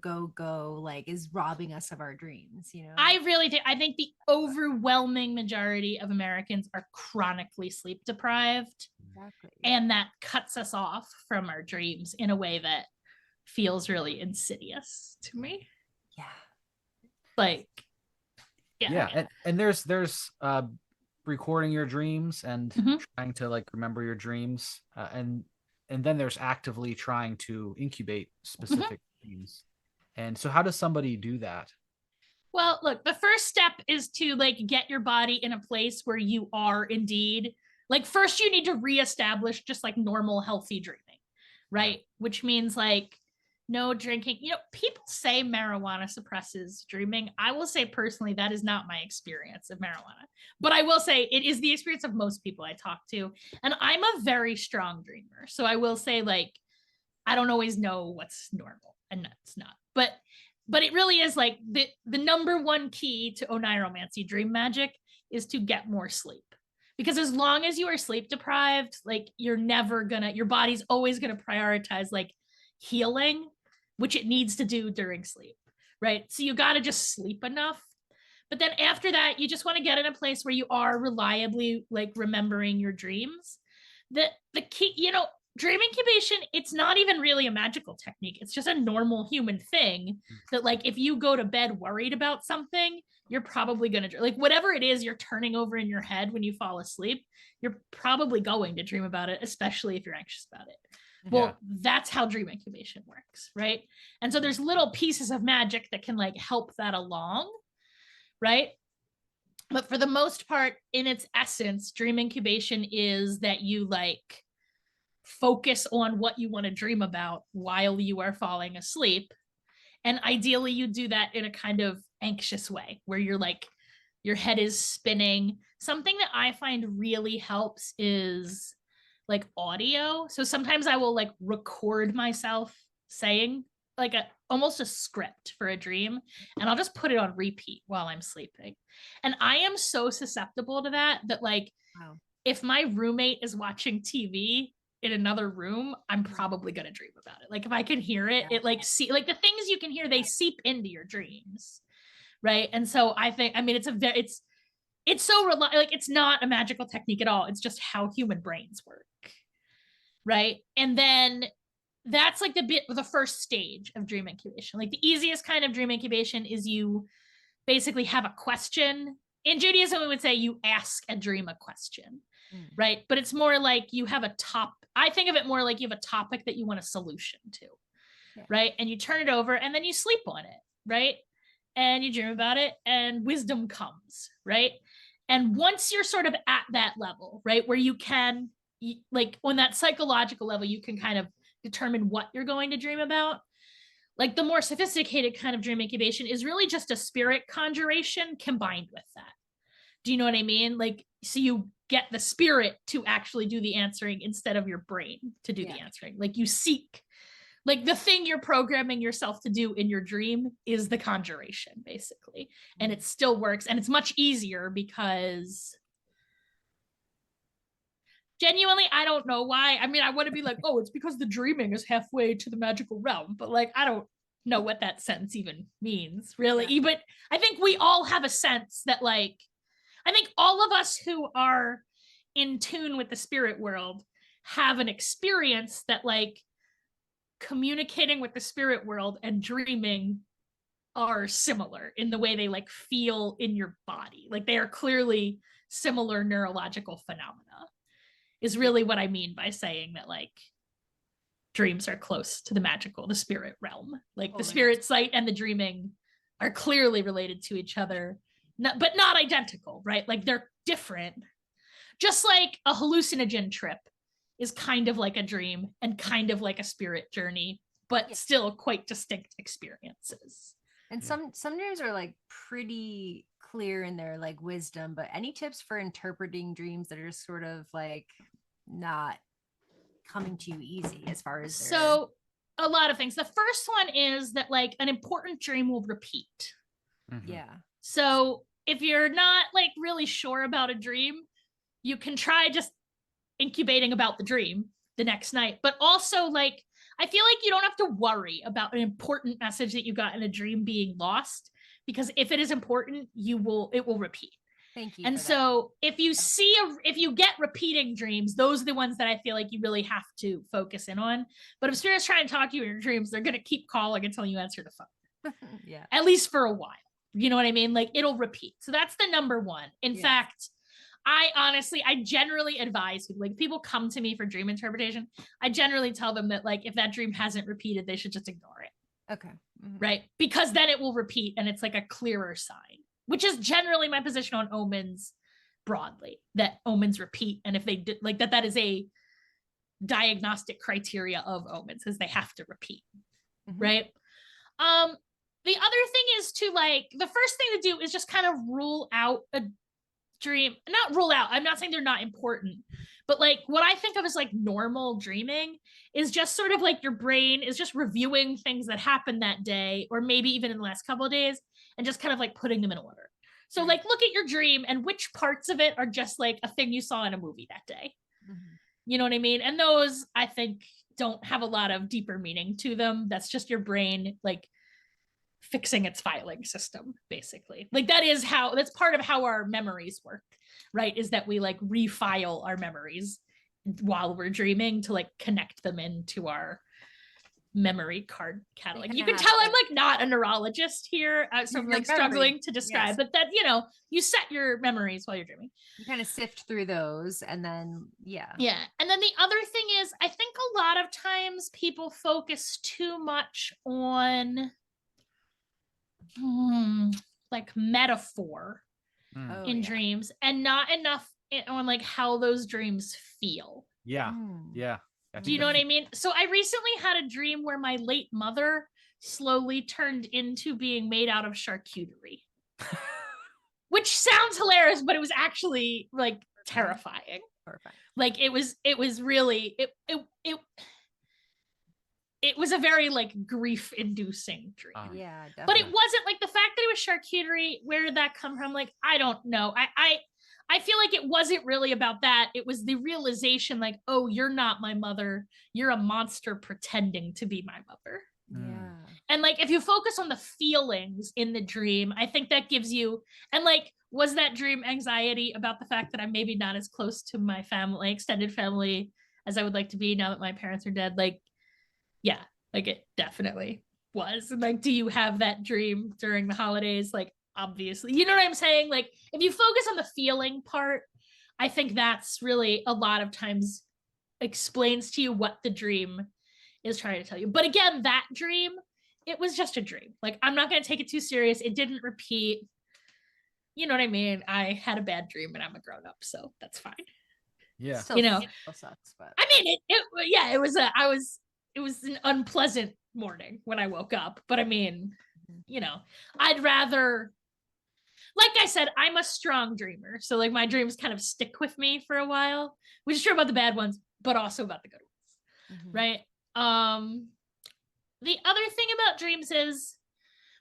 like is robbing us of our dreams, you know. I really think the overwhelming majority of Americans are chronically sleep deprived. Exactly. And that cuts us off from our dreams in a way that feels really insidious to me. Yeah. Like, and there's recording your dreams and trying to like remember your dreams, and then there's actively trying to incubate specific dreams. And so how does somebody do that? Well, look, the first step is to like get your body in a place where you are indeed like, first you need to reestablish just like normal healthy dreaming, right? Which means like no drinking. You know, people say marijuana suppresses dreaming. I will say personally, that is not my experience of marijuana, but I will say it is the experience of most people I talk to. And I'm a very strong dreamer. So I will say like, I don't always know what's normal and it's not, but it really is like the number one key to oniromancy, dream magic, is to get more sleep. Because as long as you are sleep deprived, like your body's always gonna prioritize like healing, which it needs to do during sleep, right? So you gotta just sleep enough. But then after that, you just want to get in a place where you are reliably like remembering your dreams. The key, you know, dream incubation, it's not even really a magical technique. It's just a normal human thing that like if you go to bed worried about something, you're probably going to like whatever it is you're turning over in your head when you fall asleep, you're probably going to dream about it, especially if you're anxious about it. Well, that's how dream incubation works, right? And so there's little pieces of magic that can like help that along, right? But for the most part, in its essence, dream incubation is that you like focus on what you want to dream about while you are falling asleep. And ideally you do that in a kind of anxious way where you're like, your head is spinning. Something that I find really helps is like audio. So sometimes I will like record myself saying like almost a script for a dream, and I'll just put it on repeat while I'm sleeping. And I am so susceptible to that like, wow, if my roommate is watching TV in another room, I'm probably going to dream about it. Like if I can hear it, it like like the things you can hear, they seep into your dreams. Right. And so I think, I mean, it's so like, it's not a magical technique at all. It's just how human brains work. Right. And then that's like the first stage of dream incubation. Like the easiest kind of dream incubation is you basically have a question. In Judaism, we would say you ask a dream a question. Right. But it's more like you have a I think of it more like you have a topic that you want a solution to. Right. And you turn it over and then you sleep on it. Right. And you dream about it and wisdom comes. Right. And once you're sort of at that level, right, where you can like on that psychological level, you can kind of determine what you're going to dream about. Like the more sophisticated kind of dream incubation is really just a spirit conjuration combined with that. Do you know what I mean? Like, so you get the spirit to actually do the answering instead of your brain to do the answering. Like you seek, like the thing you're programming yourself to do in your dream is the conjuration basically. And it still works. And it's much easier because genuinely, I don't know why. I mean, I want to be like, oh, it's because the dreaming is halfway to the magical realm. But like, I don't know what that sense even means really. But I think we all have a sense that like, I think all of us who are in tune with the spirit world have an experience that like communicating with the spirit world and dreaming are similar in the way they like feel in your body. Like they are clearly similar neurological phenomena, is really what I mean by saying that like dreams are close to the magical, the spirit realm. Like the spirit sight and the dreaming are clearly related to each other, but not identical, right? Like they're different. Just like a hallucinogen trip is kind of like a dream and kind of like a spirit journey, but still quite distinct experiences. And some dreams are like pretty clear in their like wisdom, but any tips for interpreting dreams that are sort of like not coming to you easy as far as so a lot of things. The first one is that like an important dream will repeat. Yeah. So if you're not like really sure about a dream, you can try just incubating about the dream the next night. But also like I feel like you don't have to worry about an important message that you got in a dream being lost, because if it is important, it will repeat. Thank you. And so if you get repeating dreams, those are the ones that I feel like you really have to focus in on. But if spirits try and talk to you in your dreams, they're going to keep calling until you answer the phone. Yeah. At least for a while. You know what I mean? Like it'll repeat. So that's the number one. In fact, I generally advise people, like people come to me for dream interpretation, I generally tell them that like if that dream hasn't repeated, they should just ignore it. Okay. Right? Because then it will repeat and it's like a clearer sign, which is generally my position on omens broadly, that omens repeat. And if they did like that is a diagnostic criteria of omens, is they have to repeat. Right? The other thing is to like, the first thing to do is just kind of rule out a dream, not rule out, I'm not saying they're not important, but like what I think of as like normal dreaming is just sort of like your brain is just reviewing things that happened that day, or maybe even in the last couple of days, and just kind of like putting them in order. So like look at your dream and which parts of it are just like a thing you saw in a movie that day. You know what I mean? And those I think don't have a lot of deeper meaning to them. That's just your brain like fixing its filing system, basically. Like that's part of how our memories work, right? Is that we like refile our memories while we're dreaming to like connect them into our memory card catalog. You can tell I'm like not a neurologist here, so I'm like struggling to describe, but that, you know, you set your memories while you're dreaming. You kind of sift through those and then, yeah. And then the other thing is, I think a lot of times people focus too much on like metaphor in dreams and not enough on like how those dreams feel. Do you know what I mean? So I recently had a dream where my late mother slowly turned into being made out of charcuterie. Which sounds hilarious, but it was actually like terrifying. Perfect. Like it was really it was a very like grief-inducing dream. Yeah, definitely. But it wasn't like the fact that it was charcuterie. Where did that come from? Like, I don't know. I feel like it wasn't really about that. It was the realization like, oh, you're not my mother. You're a monster pretending to be my mother. Yeah. And like, if you focus on the feelings in the dream, I think that gives you, and like, was that dream anxiety about the fact that I'm maybe not as close to my family, extended family, as I would like to be now that my parents are dead? Like, yeah, like it definitely was. And like, do you have that dream during the holidays? Like, obviously, you know what I'm saying? Like, if you focus on the feeling part, I think that's really a lot of times explains to you what the dream is trying to tell you. But again, that dream, it was just a dream. Like, I'm not going to take it too serious. It didn't repeat. You know what I mean? I had a bad dream and I'm a grown up, so that's fine. Yeah. Still, you know, still sucks, but I mean, it was an unpleasant morning when I woke up, but I mean, you know, I'd rather, like I said, I'm a strong dreamer. So like my dreams kind of stick with me for a while, which is true about the bad ones, but also about the good ones. Right. The other thing about dreams is,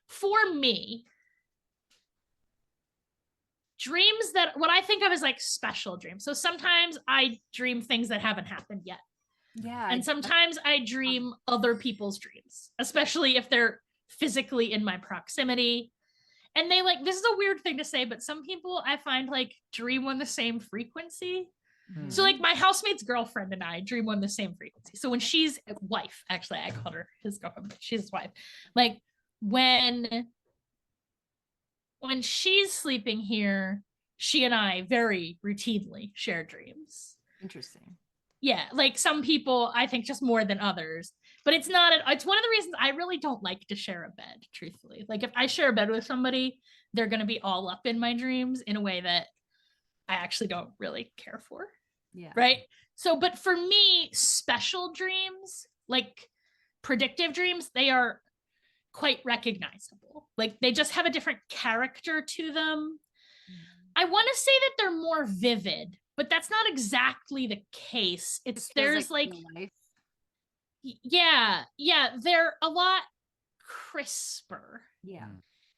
for me, dreams that what I think of as like special dreams. So sometimes I dream things that haven't happened yet. Yeah. And sometimes I dream other people's dreams, especially if they're physically in my proximity. And they like, this is a weird thing to say, but some people I find like dream on the same frequency. So like my housemate's girlfriend and I dream on the same frequency. So when she's wife, actually I called her his girlfriend, but she's his wife. Like when when she's sleeping here, she and I very routinely share dreams. Interesting. Yeah, like some people, I think just more than others. But it's not, it's one of the reasons I really don't like to share a bed, truthfully. Like if I share a bed with somebody, they're going to be all up in my dreams in a way that I actually don't really care for. Yeah. Right. So, but for me, special dreams, like predictive dreams, they are quite recognizable. Like they just have a different character to them. I want to say that they're more vivid, but that's not exactly the case. It's there's like yeah, they're a lot crisper. Yeah.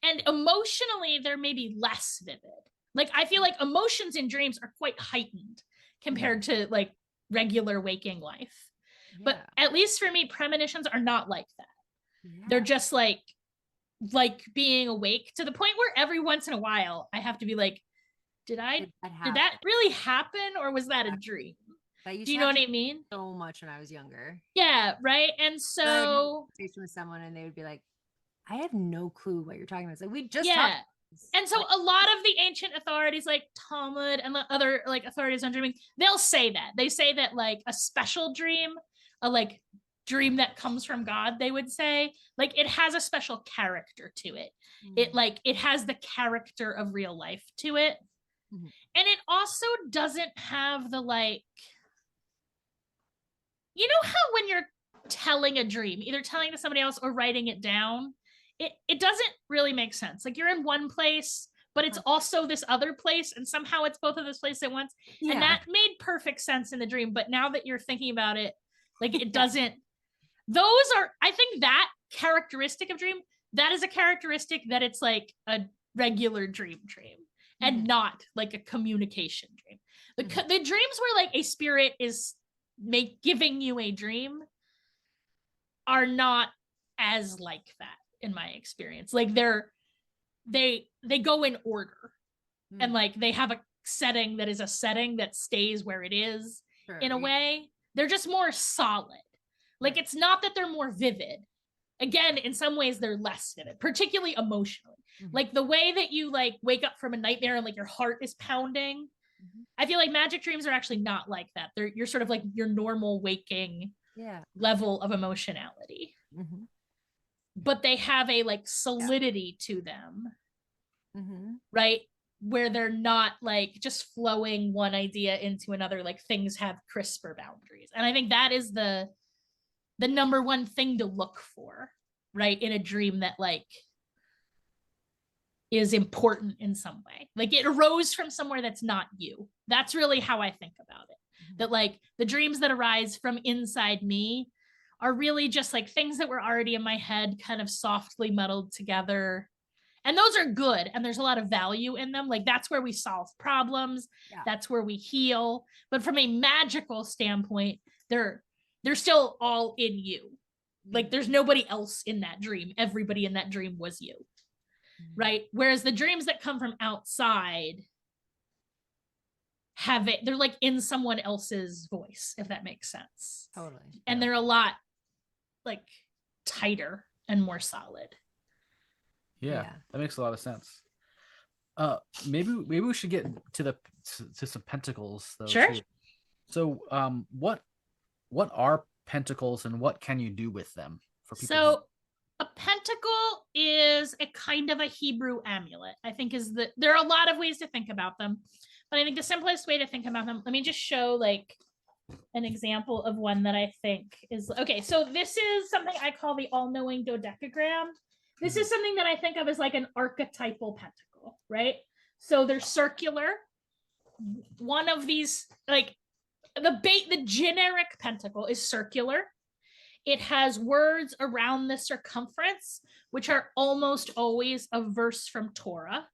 And emotionally, they're maybe less vivid. Like I feel like emotions in dreams are quite heightened compared to like regular waking life. Yeah. But at least for me, premonitions are not like that. Yeah. They're just like being awake to the point where every once in a while I have to be like, did that really happen, or was that a dream? Do you know what I mean? So much when I was younger. Yeah, right. And so conversation with someone and they would be like, I have no clue what you're talking about. So we just and so a lot of the ancient authorities like Talmud and the other like authorities on dreaming, they'll say that. They say that like a special dream, a like dream that comes from God, they would say, like it has a special character to it. It has the character of real life to it. And it also doesn't have the like, you know how when you're telling a dream, either telling to somebody else or writing it down, it doesn't really make sense. Like you're in one place, but it's also this other place, and somehow it's both of those places at once. Yeah. And that made perfect sense in the dream. But now that you're thinking about it, like it doesn't. Those are, I think that characteristic of dream, that is a characteristic that it's like a regular dream and not like a communication dream. The dreams where like a spirit is giving you a dream are not as like that in my experience. Like they go in order and like they have a setting that is a setting that stays where it is in a way. They're just more solid. Like it's not that they're more vivid. Again, in some ways they're less vivid, particularly emotionally. Like the way that you like wake up from a nightmare and like your heart is pounding. I feel like magic dreams are actually not like that. You're sort of like your normal waking level of emotionality. But they have a like solidity to them, right? Where they're not like just flowing one idea into another, like things have crisper boundaries. And I think that is the number one thing to look for, right? In a dream that like is important in some way. Like it arose from somewhere that's not you. That's really how I think about it. That like the dreams that arise from inside me are really just like things that were already in my head, kind of softly muddled together. And those are good. And there's a lot of value in them. Like that's where we solve problems. Yeah. That's where we heal. But from a magical standpoint, they're still all in you. Like there's nobody else in that dream. Everybody in that dream was you. Right? Whereas the dreams that come from outside they're like in someone else's voice, if that makes sense. Totally. And they're a lot like tighter and more solid. Yeah, that makes a lot of sense. Maybe we should get to some pentacles though. Sure. Too. So what are pentacles and what can you do with them for people? So a pentacle is a kind of a Hebrew amulet. I think there are a lot of ways to think about them, but I think the simplest way to think about them, let me just show like an example of one that I think is, okay, so this is something I call the all-knowing dodecagram. This is something that I think of as like an archetypal pentacle, right? So they're circular. One of these, like the generic pentacle is circular. It has words around the circumference, which are almost always a verse from Torah,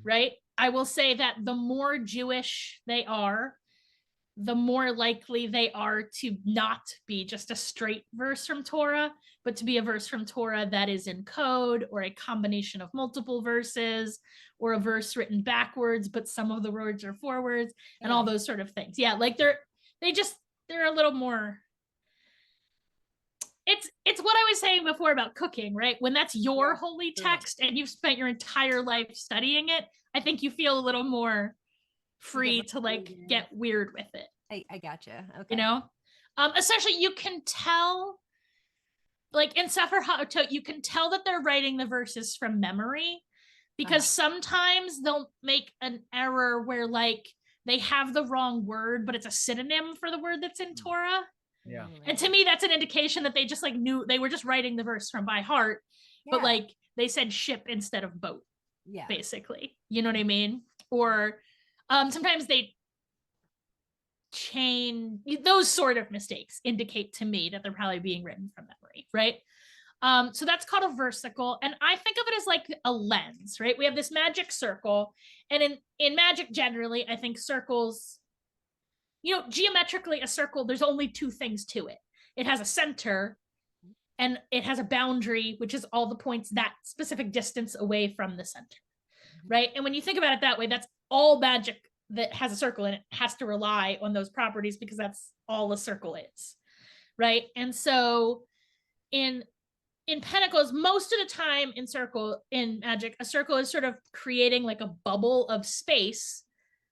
right? I will say that the more Jewish they are, the more likely they are to not be just a straight verse from Torah, but to be a verse from Torah that is in code or a combination of multiple verses or a verse written backwards, but some of the words are forwards and all those sort of things. Yeah, like they're a little more, it's what I was saying before about cooking, right? When that's your holy text and you've spent your entire life studying it, I think you feel a little more free to like get weird with it. I gotcha. Okay. You know, essentially you can tell, like in Sefer HaOtot, you can tell that they're writing the verses from memory, because sometimes they'll make an error where like they have the wrong word, but it's a synonym for the word that's in Torah. Yeah. And to me, that's an indication that they just like knew, they were just writing the verse from by heart, but like they said ship instead of boat, basically. You know what I mean? Or sometimes they change, those sort of mistakes indicate to me that they're probably being written from memory, right? So that's called a versicle, and I think of it as like a lens, right? We have this magic circle, and in magic generally, I think circles, you know, geometrically a circle, there's only two things to it. It has a center and it has a boundary, which is all the points that specific distance away from the center, right? And when you think about it that way, that's all magic that has a circle, and it has to rely on those properties because that's all a circle is, right? And so in Pentacles, most of the time in magic, a circle is sort of creating like a bubble of space,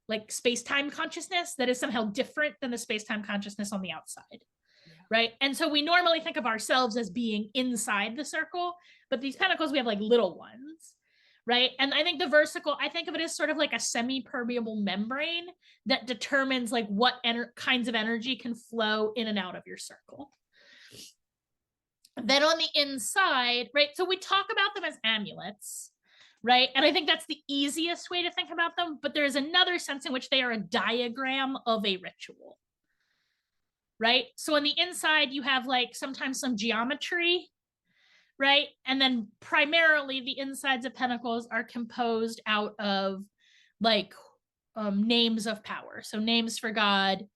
like space-time consciousness that is somehow different than the space-time consciousness on the outside, right? And so we normally think of ourselves as being inside the circle, but these Pentacles, we have like little ones, right? And I think the versicle, I think of it as sort of like a semi-permeable membrane that determines like what kinds of energy can flow in and out of your circle. Then on the inside, right? So we talk about them as amulets, right? And I think that's the easiest way to think about them, but there's another sense in which they are a diagram of a ritual, right? So on the inside, you have like sometimes some geometry, right? And then primarily the insides of Pentacles are composed out of like names of power. So names for God,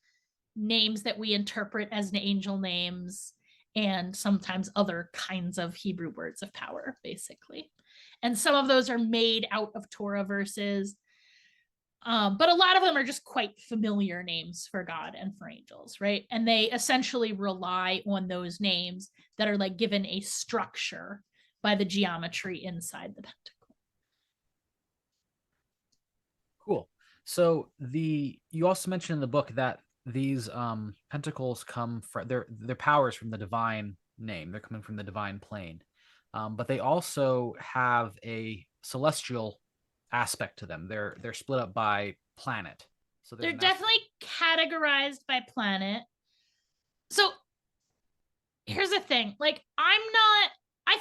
names that we interpret as angel names, and sometimes other kinds of Hebrew words of power, basically. And some of those are made out of Torah verses, but a lot of them are just quite familiar names for God and for angels, right? And they essentially rely on those names that are like given a structure by the geometry inside the pentacle. Cool. So you also mentioned in the book that these pentacles come from their powers from the divine name. They're coming from the divine plane, but they also have a celestial aspect to them. They're split up by planet. So they're definitely categorized by planet. So here's the thing: like I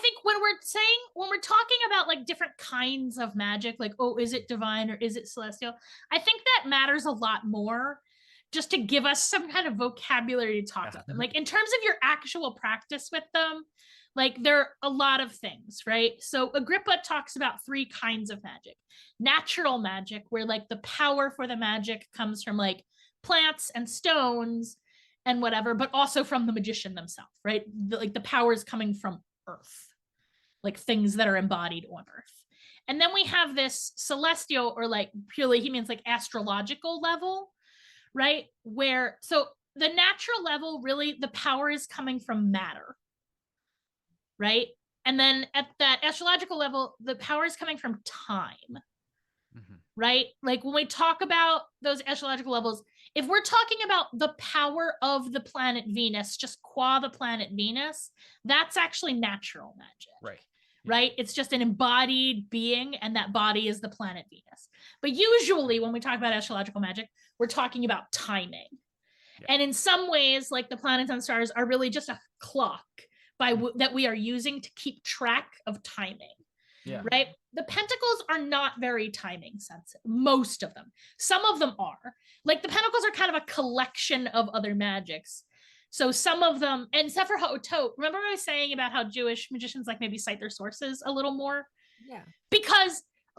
think when we're talking about like different kinds of magic, like, oh, is it divine or is it celestial? I think that matters a lot more, just to give us some kind of vocabulary to talk about them. Like in terms of your actual practice with them, like there are a lot of things, right? So Agrippa talks about three kinds of magic. Natural magic, where like the power for the magic comes from like plants and stones and whatever, but also from the magician themselves, right? Like the power is coming from earth, like things that are embodied on earth. And then we have this celestial, or like purely, he means like astrological level, right? Where, so the natural level, really the power is coming from matter, right? And then at that astrological level, the power is coming from time, right? Like when we talk about those astrological levels, if we're talking about the power of the planet Venus, just qua the planet Venus, that's actually natural magic. Right. Right? It's just an embodied being, and that body is the planet Venus. But usually when we talk about astrological magic, we're talking about timing. Yeah. And in some ways, like the planets and stars are really just a clock that we are using to keep track of timing. Yeah. Right? The pentacles are not very timing sensitive, most of them. Some of them are. Like the pentacles are kind of a collection of other magics. So some of them, and Sefer HaOtot, remember I was saying about how Jewish magicians like maybe cite their sources a little more? Yeah.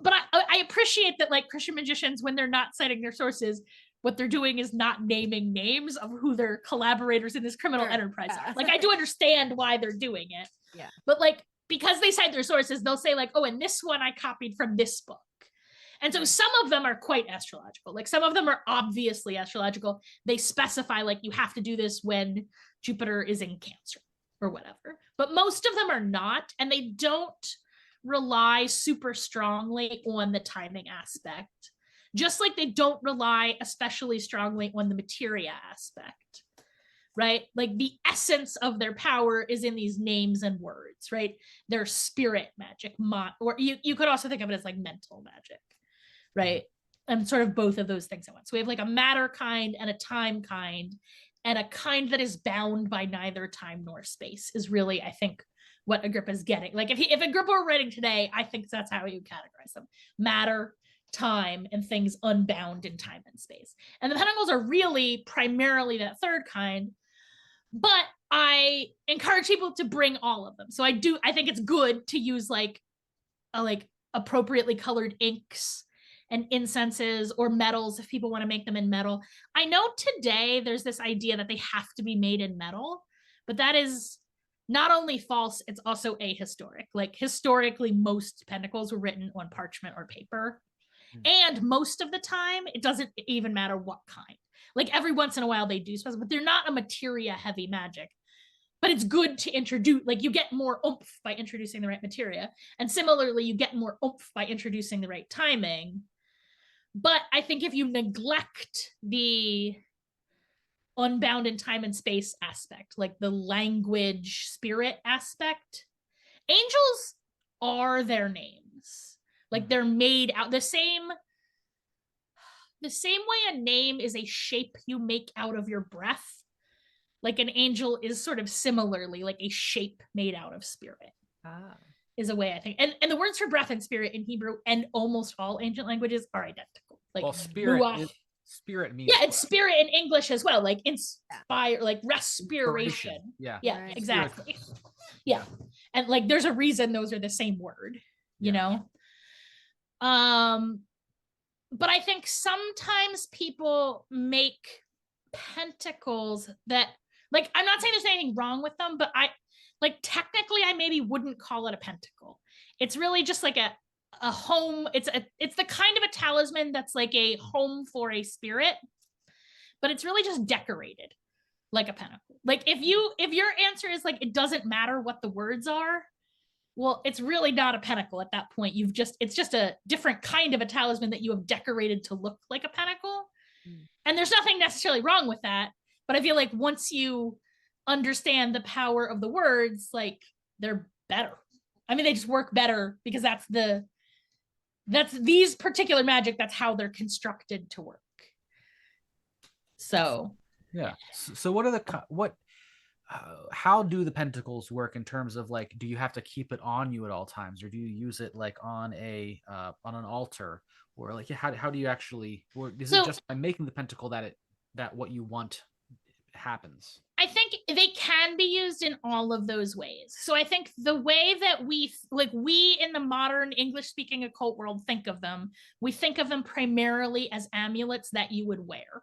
But I appreciate that like Christian magicians, when they're not citing their sources, what they're doing is not naming names of who their collaborators in this criminal enterprise are. Like I do understand why they're doing it. Yeah. But like, because they cite their sources, they'll say like, oh, and this one I copied from this book. And so some of them are quite astrological. Like some of them are obviously astrological. They specify like you have to do this when Jupiter is in Cancer, or whatever. But most of them are not, and they don't rely super strongly on the timing aspect, just like they don't rely especially strongly on the materia aspect, right? Like the essence of their power is in these names and words, right? They're spirit magic, or you could also think of it as like mental magic, right? And sort of both of those things at once. So we have like a matter kind and a time kind, and a kind that is bound by neither time nor space is really, I think, what Agrippa's getting. Like if Agrippa were writing today, I think that's how he would categorize them: matter, time, and things unbound in time and space. And the Pentacles are really primarily that third kind, but I encourage people to bring all of them. So I think it's good to use like appropriately colored inks and incenses or metals if people want to make them in metal. I know today there's this idea that they have to be made in metal, but that is not only false, it's also ahistoric. Like historically, most pentacles were written on parchment or paper. And most of the time, it doesn't even matter what kind. Like every once in a while they do, but they're not a materia heavy magic. But it's good to introduce, like you get more oomph by introducing the right materia. And similarly, you get more oomph by introducing the right timing. But I think if you neglect the unbound in time and space aspect, like the language spirit aspect, angels are their names. Like they're made out the same way a name is a shape you make out of your breath. Like an angel is sort of similarly like a shape made out of spirit. Is a way I think. And the words for breath and spirit in Hebrew and almost all ancient languages are identical. Like spirit means it's spirit in English as well, like inspire, like respiration. Yeah, right. Exactly. Yeah, and like there's a reason those are the same word, you know. But I think sometimes people make pentacles that, like, I'm not saying there's anything wrong with them, but technically I maybe wouldn't call it a pentacle. It's really just like a home. It's the kind of a talisman that's like a home for a spirit, but it's really just decorated like a pentacle. Like if your answer is like it doesn't matter what the words are, well, it's really not a pentacle at that point. It's just a different kind of a talisman that you have decorated to look like a pentacle. And there's nothing necessarily wrong with that. But I feel like once you understand the power of the words, like they're better. I mean, they just work better because that's these particular magic. That's how they're constructed to work. So, yeah. So what are how do the pentacles work in terms of like, do you have to keep it on you at all times, or do you use it like on an altar, or like how do you actually, or is it just by making the pentacle that what you want happens? I think they can be used in all of those ways. So I think the way that we in the modern English speaking occult world think of them, we think of them primarily as amulets that you would wear.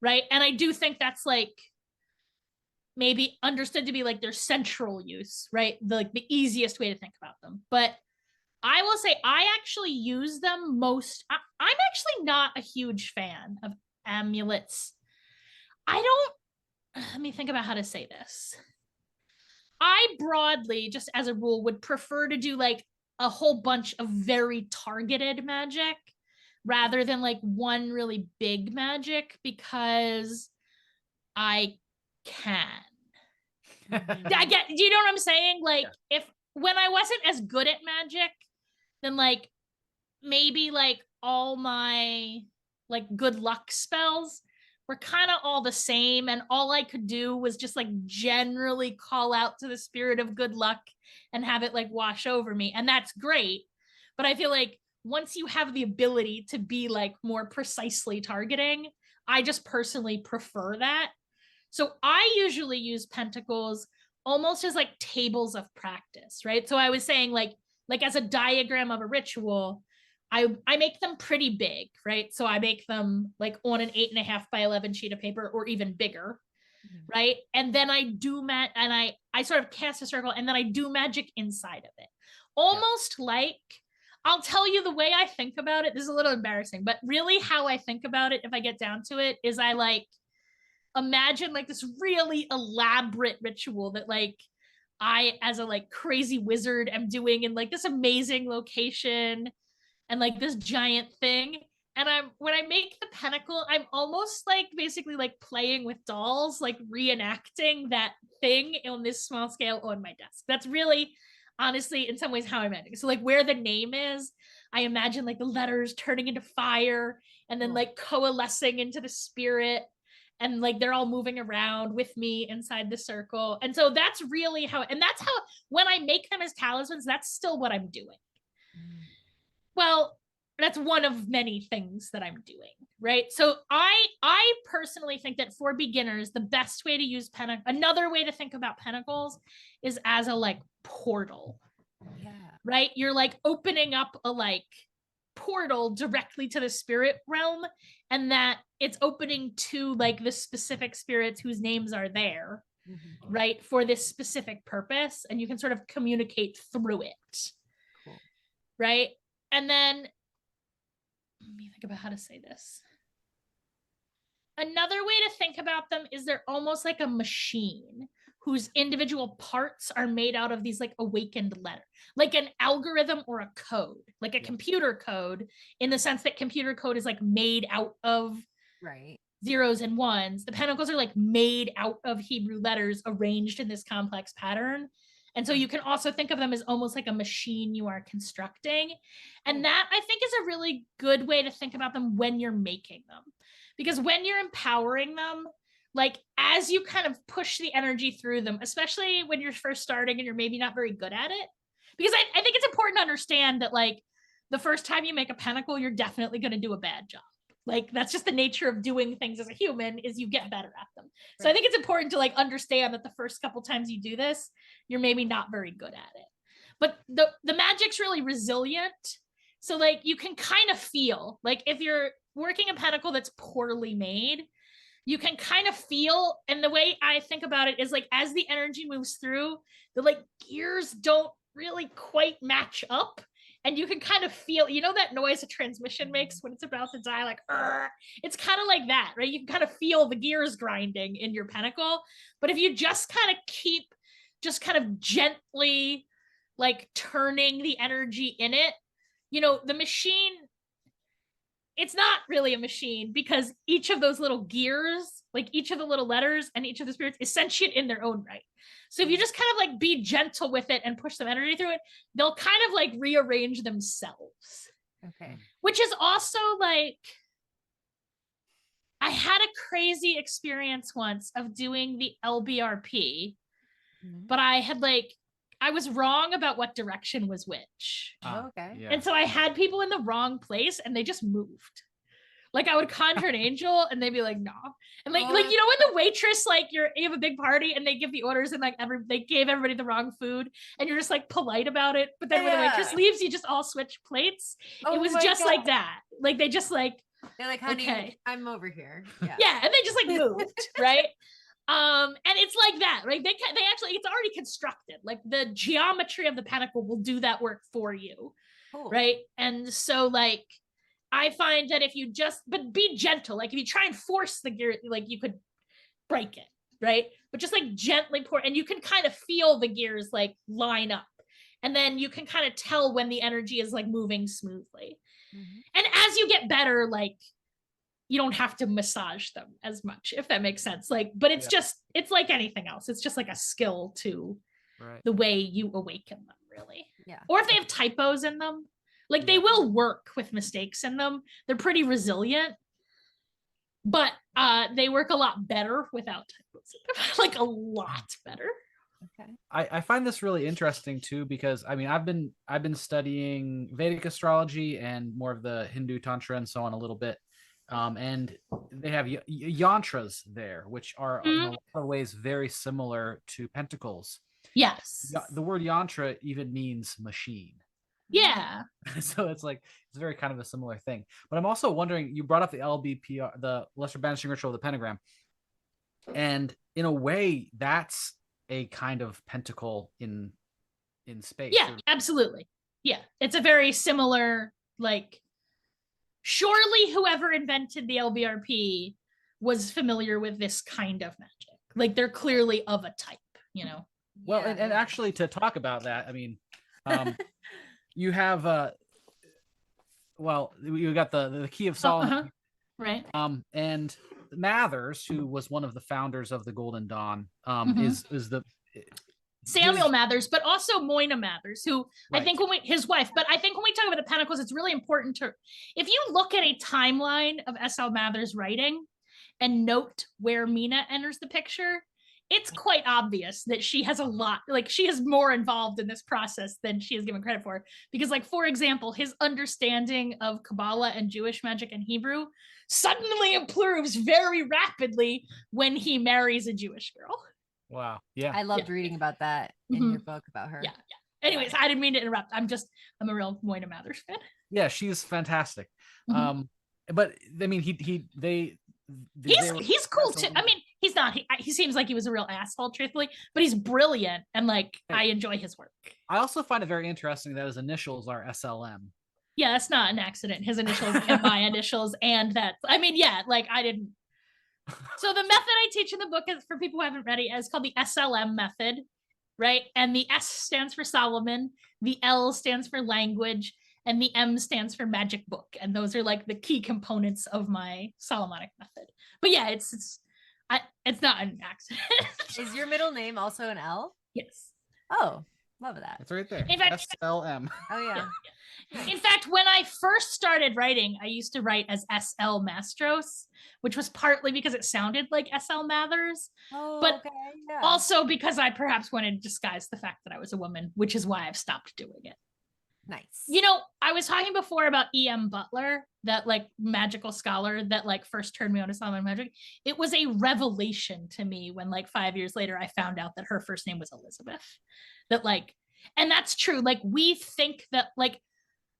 Right. And I do think that's like maybe understood to be like their central use, right? The easiest way to think about them. But I will say I actually use them most. I'm actually not a huge fan of amulets. Let me think about how to say this. I broadly, just as a rule, would prefer to do like a whole bunch of very targeted magic rather than like one really big magic, because I can. Do you know what I'm saying? Like when I wasn't as good at magic, then like maybe like all my like good luck spells were kind of all the same, and all I could do was just like generally call out to the spirit of good luck and have it like wash over me, and that's great. But I feel like once you have the ability to be like more precisely targeting, I just personally prefer that. So I usually use pentacles almost as like tables of practice, right? So I was saying like as a diagram of a ritual, I make them pretty big, right? So I make them like on an 8.5 by 11 sheet of paper or even bigger, right? And then I do and I sort of cast a circle, and then I do magic inside of it. Almost like, I'll tell you the way I think about it. This is a little embarrassing, but really how I think about it, if I get down to it, is I like imagine like this really elaborate ritual that like I, as a like crazy wizard, am doing in like this amazing location and like this giant thing. And when I make the pentacle, I'm almost like basically like playing with dolls, like reenacting that thing on this small scale on my desk. That's really, honestly, in some ways how I'm ending. So like where the name is, I imagine like the letters turning into fire and then like coalescing into the spirit. And like they're all moving around with me inside the circle. And so that's really how, and that's how, when I make them as talismans, that's still what I'm doing. Well, that's one of many things that I'm doing, right? So I personally think that for beginners, the best way to use another way to think about pentacles is as a like portal. Yeah. Right? You're like opening up a like portal directly to the spirit realm, and that it's opening to like the specific spirits whose names are there, right? For this specific purpose, and you can sort of communicate through it. Cool. Right? And then let me think about how to say this. Another way to think about them is they're almost like a machine whose individual parts are made out of these like awakened letters, like an algorithm or a code, like a computer code, in the sense that computer code is like made out of zeros and ones. The pentacles are like made out of Hebrew letters arranged in this complex pattern. And so you can also think of them as almost like a machine you are constructing. And that, I think, is a really good way to think about them when you're making them. Because when you're empowering them, like as you kind of push the energy through them, especially when you're first starting and you're maybe not very good at it, because I think it's important to understand that like the first time you make a pentacle, you're definitely going to do a bad job. Like that's just the nature of doing things as a human, is you get better at them. So I think it's important to like understand that the first couple times you do this, you're maybe not very good at it. But the magic's really resilient. So like you can kind of feel like if you're working a pentacle that's poorly made, you can kind of feel, and the way I think about it is like as the energy moves through, the like gears don't really quite match up. And you can kind of feel, you know, that noise a transmission makes when it's about to die, like, it's kind of like that, right? You can kind of feel the gears grinding in your pentacle. But if you just kind of keep just kind of gently like turning the energy in it, you know, the machine, it's not really a machine because each of those little gears, like each of the little letters and each of the spirits is sentient in their own right. So if you just kind of like be gentle with it and push some energy through it, they'll kind of like rearrange themselves. Okay. Which is also like, I had a crazy experience once of doing the LBRP, but I was wrong about what direction was which. Okay. Yeah. And so I had people in the wrong place and they just moved. Like I would conjure an angel and they'd be like, no. And like, you know, when the waitress, like you have a big party and they give the orders and like they gave everybody the wrong food and you're just like polite about it. But then when the waitress leaves, you just all switch plates. It was just like that. Like they just like, they're like, honey, okay, I'm over here. Yeah. And they just like moved. Right. And it's like that, right? They actually, it's already constructed. Like the geometry of the pentacle will do that work for you. Cool. Right. And so like, I find that if you but be gentle, like if you try and force the gear, like you could break it, right? But just like gently pour, and you can kind of feel the gears like line up. And then you can kind of tell when the energy is like moving smoothly. And as you get better, like you don't have to massage them as much, if that makes sense. Like, but it's just, it's like anything else. It's just like a skill to the way you awaken them, really. Yeah. Or if they have typos in them, like they will work with mistakes in them. They're pretty resilient, but they work a lot better without typos in them. Like a lot better. Okay. I find this really interesting too, because I mean, I've been studying Vedic astrology and more of the Hindu Tantra and so on a little bit. And they have yantras there, which are in a lot of ways very similar to pentacles. Yes. The word yantra even means machine. Yeah. So it's like, it's very kind of a similar thing. But I'm also wondering, you brought up the LBPR, the Lesser Banishing Ritual of the Pentagram. And in a way, that's a kind of pentacle in space. Yeah, absolutely. Yeah. It's a very similar, like, surely whoever invented the LBRP was familiar with this kind of magic. Like they're clearly of a type, you know? Well, Yeah, and yeah. actually to talk about that, I mean, you have well, you got the Key of Solomon, Right. and Mathers, who was one of the founders of the Golden Dawn, Mhm. is the Samuel Mathers, but also Moina Mathers, who I Right. think his wife, but I think when we talk about the Pentacles, it's really important to, if you look at a timeline of S.L. Mathers' writing and note where Mina enters the picture, it's quite obvious that she has a lot, like she is more involved in this process than she is given credit for. Because, like, for example, his understanding of Kabbalah and Jewish magic and Hebrew suddenly improves very rapidly when he marries a Jewish girl. Wow. Yeah. I loved reading about that in your book about her. Yeah. Anyways, I didn't mean to interrupt. I'm a real Moina Mathers fan. Yeah, she's fantastic. But I mean, He's cool too. I mean, he's not. He seems like he was a real asshole, truthfully, but he's brilliant and like I enjoy his work. I also find it very interesting that his initials are SLM. Yeah, that's not an accident. His initials and my initials, and that. I mean, yeah, like I didn't. So the method I teach in the book is, for people who haven't read it, is called the SLM method, right? And the S stands for Solomon, the L stands for language, and the M stands for magic book. And those are like the key components of my Solomonic method. But yeah, it's not an accident. Is your middle name also an L? Yes. Oh, love that. It's right there. In fact, SLM. Oh yeah. In fact, when I first started writing, I used to write as SL Mastros, which was partly because it sounded like SL Mathers, but okay, yeah. also because I perhaps wanted to disguise the fact that I was a woman, which is why I've stopped doing it. Nice. You know, I was talking before about E.M. Butler, that like magical scholar that like first turned me on to Solomon magic. It was a revelation to me when like 5 years later I found out that her first name was Elizabeth. That like, and that's true. Like we think that like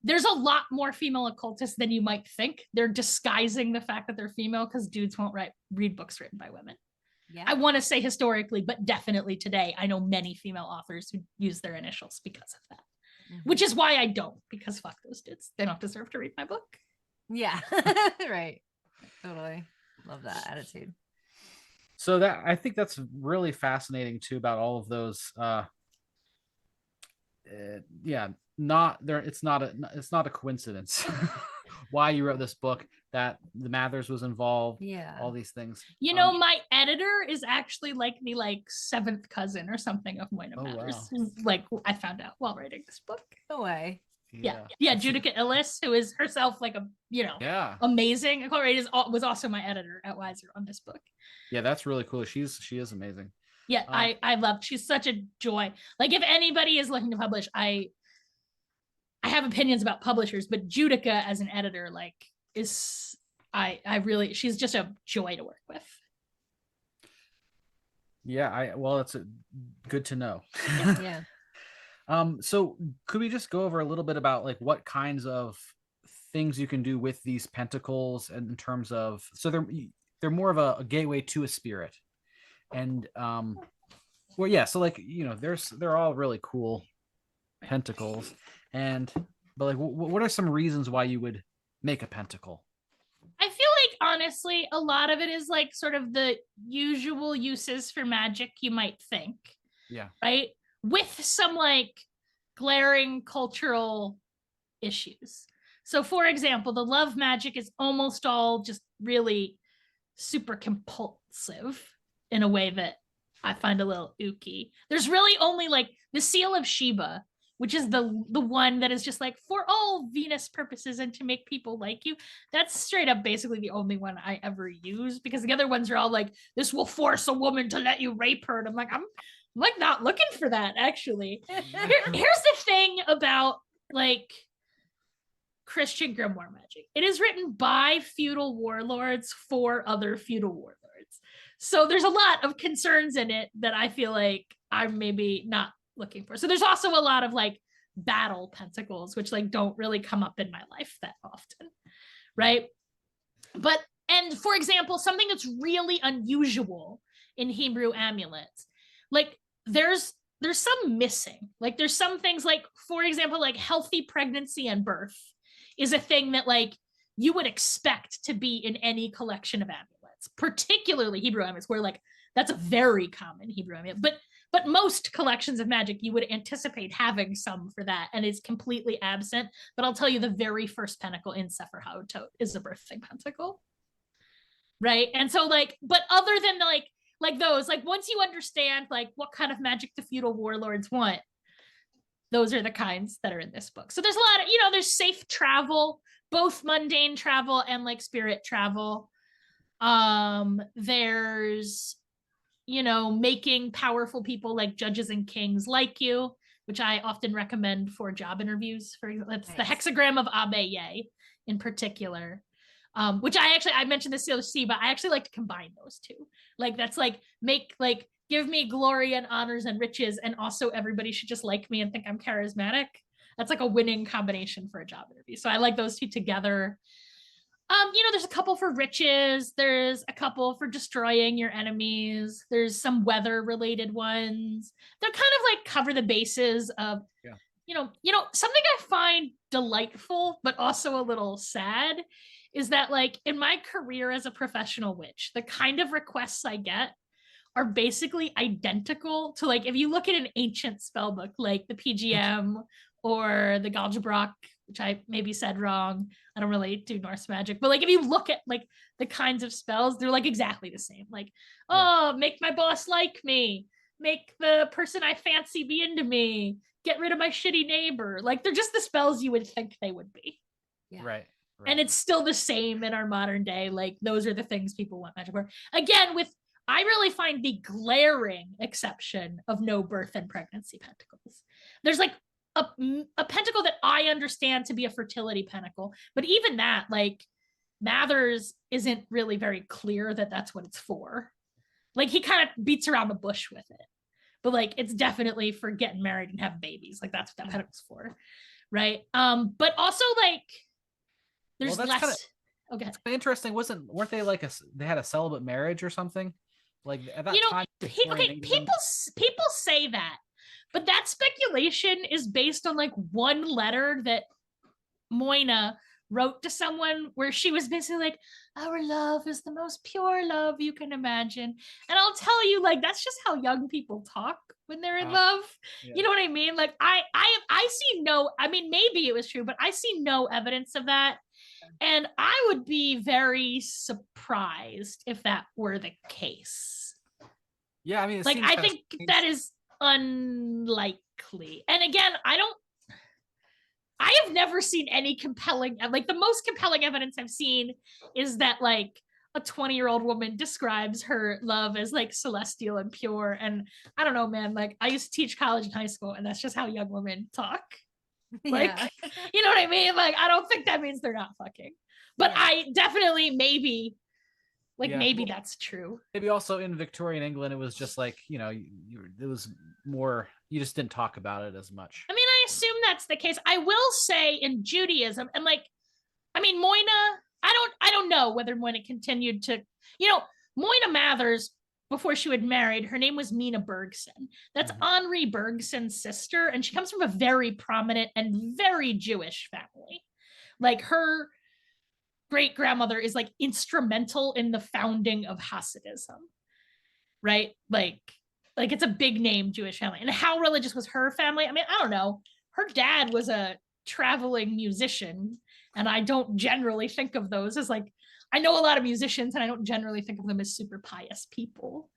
there's a lot more female occultists than you might think. They're disguising the fact that they're female because dudes won't read books written by women. Yeah. I want to say historically, but definitely today, I know many female authors who use their initials because of that. Which is why I don't, because fuck those dudes. They don't deserve to read my book. Yeah. Right. Totally. Love that attitude. So that, I think that's really fascinating too, about all of those yeah, not there. It's not a coincidence why you wrote this book, that the Mathers was involved. Yeah, all these things. You know, my editor is actually like the seventh cousin or something of Moina Mathers. Wow. Like I found out while writing this book. No way. Yeah. Judica Illis, who is herself like amazing. Was also my editor at Weiser on this book. Yeah, that's really cool. She is amazing. Yeah, I love. She's such a joy. Like if anybody is looking to publish, I have opinions about publishers, but Judica as an editor, like, is she's just a joy to work with. Yeah, it's good to know. Yeah. So could we just go over a little bit about like what kinds of things you can do with these pentacles, and in terms of, so they're more of a gateway to a spirit, and well, yeah, so like, you know, they're all really cool pentacles, but like what are some reasons why you would make a pentacle? I feel like honestly a lot of it is like sort of the usual uses for magic you might think. Yeah. Right? With some like glaring cultural issues. So for example, the love magic is almost all just really super compulsive in a way that I find a little ooky. There's really only like the Seal of Sheba, which is the one that is just like for all Venus purposes and to make people like you. That's straight up basically the only one I ever use, because the other ones are all like, this will force a woman to let you rape her. And I'm like not looking for that, actually. Here's the thing about like Christian grimoire magic. It is written by feudal warlords for other feudal warlords. So there's a lot of concerns in it that I feel like I'm maybe not looking for. So there's also a lot of like battle pentacles, which like don't really come up in my life that often, right? But, and for example, something that's really unusual in Hebrew amulets, like there's some missing. Like there's some things like, for example, like healthy pregnancy and birth is a thing that like you would expect to be in any collection of amulets, particularly Hebrew amulets, where like that's a very common Hebrew amulet. But but most collections of magic, you would anticipate having some for that, and it's completely absent. But I'll tell you, the very first pentacle in Sefer HaOtot is a birthing pentacle. Right. And so like, but other than like those, like once you understand like what kind of magic the feudal warlords want, those are the kinds that are in this book. So there's a lot of, there's safe travel, both mundane travel and like spirit travel. There's, making powerful people like judges and kings like you, which I often recommend for job interviews. For that's nice. The hexagram of Abe in particular. Which I mentioned the COC, but I actually like to combine those two. Like that's like give me glory and honors and riches, and also everybody should just like me and think I'm charismatic. That's like a winning combination for a job interview. So I like those two together. There's a couple for riches. There's a couple for destroying your enemies. There's some weather related ones. They're kind of like cover the bases of, something I find delightful, but also a little sad is that like in my career as a professional witch, the kind of requests I get are basically identical to like, if you look at an ancient spell book, like the PGM or the Galgebrock, which I maybe said wrong. I don't really do Norse magic, but like, if you look at like the kinds of spells, they're like exactly the same. Like, make my boss like me, make the person I fancy be into me, get rid of my shitty neighbor. Like they're just the spells you would think they would be. Yeah. Right. And it's still the same in our modern day. Like those are the things people want magic for. Again, I really find the glaring exception of no birth and pregnancy pentacles. There's like a pentacle that I understand to be a fertility pentacle, but even that, like Mathers isn't really very clear that that's what it's for. Like he kind of beats around the bush with it, but like it's definitely for getting married and having babies. Like that's what that pentacle's for, right? But also like there's less. Okay, it's interesting. Weren't they like they had a celibate marriage or something? Like at that time. People say that. But that speculation is based on like one letter that Moina wrote to someone where she was basically like, our love is the most pure love you can imagine. And I'll tell you, like, that's just how young people talk when they're in love. Yeah. You know what I mean? Like I see maybe it was true, but I see no evidence of that. And I would be very surprised if that were the case. Yeah, I mean, I think that is unlikely. And again, I have never seen any compelling, like the most compelling evidence I've seen is that like a 20-year-old woman describes her love as like celestial and pure. And I don't know, man, like I used to teach college and high school, and that's just how young women talk. Like, you know what I mean? Like, I don't think that means they're not fucking, but I definitely maybe that's true. Maybe also in Victorian England, it was just like, it was more, you just didn't talk about it as much. I mean, I assume that's the case. I will say in Judaism, and like, I mean, Moina, I don't know whether Moina continued to, Moina Mathers, before she was married, her name was Mina Bergson. That's Henri Bergson's sister, and she comes from a very prominent and very Jewish family. Like her great grandmother is like instrumental in the founding of Hasidism, right? Like it's a big name Jewish family. And how religious was her family? I mean, I don't know. Her dad was a traveling musician, and I don't generally think of those as like, I know a lot of musicians and I don't generally think of them as super pious people,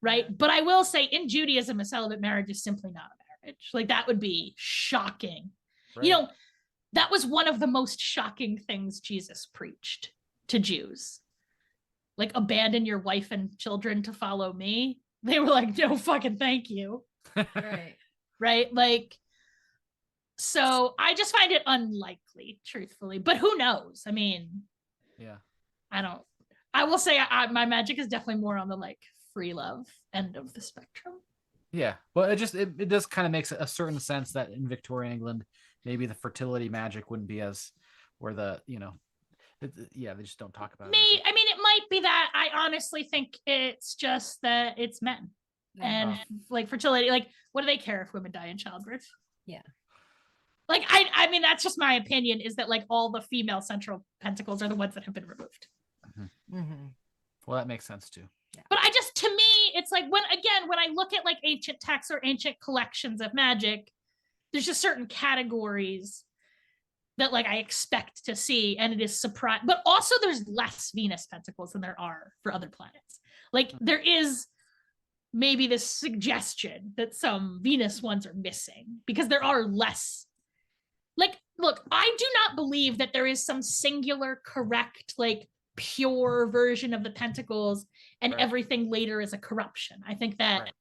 right? But I will say in Judaism, a celibate marriage is simply not a marriage. Like that would be shocking. Right. That was one of the most shocking things Jesus preached to Jews. Like, abandon your wife and children to follow me. They were like, no fucking thank you. Right. Right? Like, so I just find it unlikely, truthfully. But who knows? I mean, yeah. I will say my magic is definitely more on the like free love end of the spectrum. Yeah. Well, it does kind of makes a certain sense that in Victorian England, maybe the fertility magic wouldn't be as, or the, they just don't talk about it. I mean, it might be that. I honestly think it's just that it's men. And like fertility, like what do they care if women die in childbirth? Yeah. Like, I mean, that's just my opinion, is that like all the female central pentacles are the ones that have been removed. Well, that makes sense too. Yeah. But to me, it's like when I look at like ancient texts or ancient collections of magic, there's just certain categories that like I expect to see, and it is surprise. But also there's less Venus pentacles than there are for other planets. Like there is maybe this suggestion that some Venus ones are missing because there are less. Like, look, I do not believe that there is some singular correct, like pure version of the pentacles and everything later is a corruption. I think that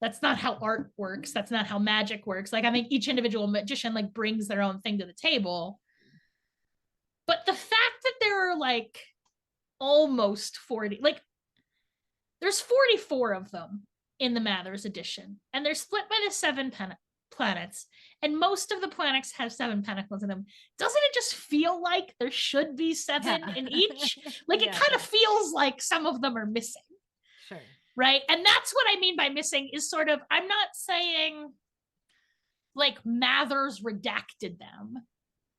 that's not how art works. That's not how magic works. Like, I think each individual magician like brings their own thing to the table. But the fact that there are like almost 40, like there's 44 of them in the Mathers edition, and they're split by the 7 planets, and most of the planets have 7 pentacles in them. Doesn't it just feel like there should be 7 in each? Like it kind of feels like some of them are missing. Sure. Right. And that's what I mean by missing is sort of, I'm not saying like Mathers redacted them.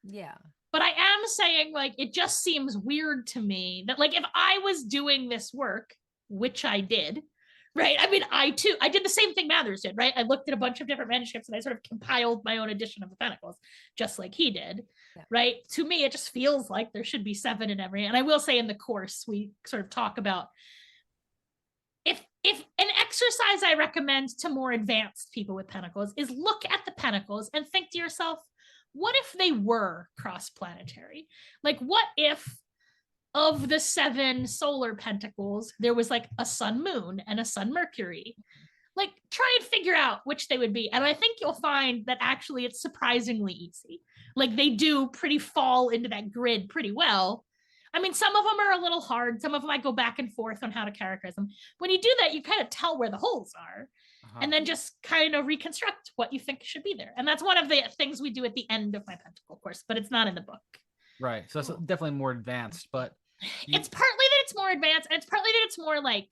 Yeah. But I am saying like, it just seems weird to me that like, if I was doing this work, which I did, right? I mean, I did the same thing Mathers did, right? I looked at a bunch of different manuscripts and I sort of compiled my own edition of the Pentacles, just like he did, right? To me, it just feels like there should be 7 in every, and I will say in the course, we sort of talk about if an exercise I recommend to more advanced people with Pentacles is look at the Pentacles and think to yourself, what if they were cross-planetary? Like, what if of the 7 solar pentacles, there was like a sun moon and a sun Mercury? Like, try and figure out which they would be. And I think you'll find that actually it's surprisingly easy. Like, they do pretty fall into that grid pretty well. I mean, some of them are a little hard. Some of them I go back and forth on how to characterize them. When you do that, you kind of tell where the holes are. And then just kind of reconstruct what you think should be there. And that's one of the things we do at the end of my Pentacle course, but it's not in the book. Right. So that's definitely more advanced, but it's partly that it's more advanced, and it's partly that it's more like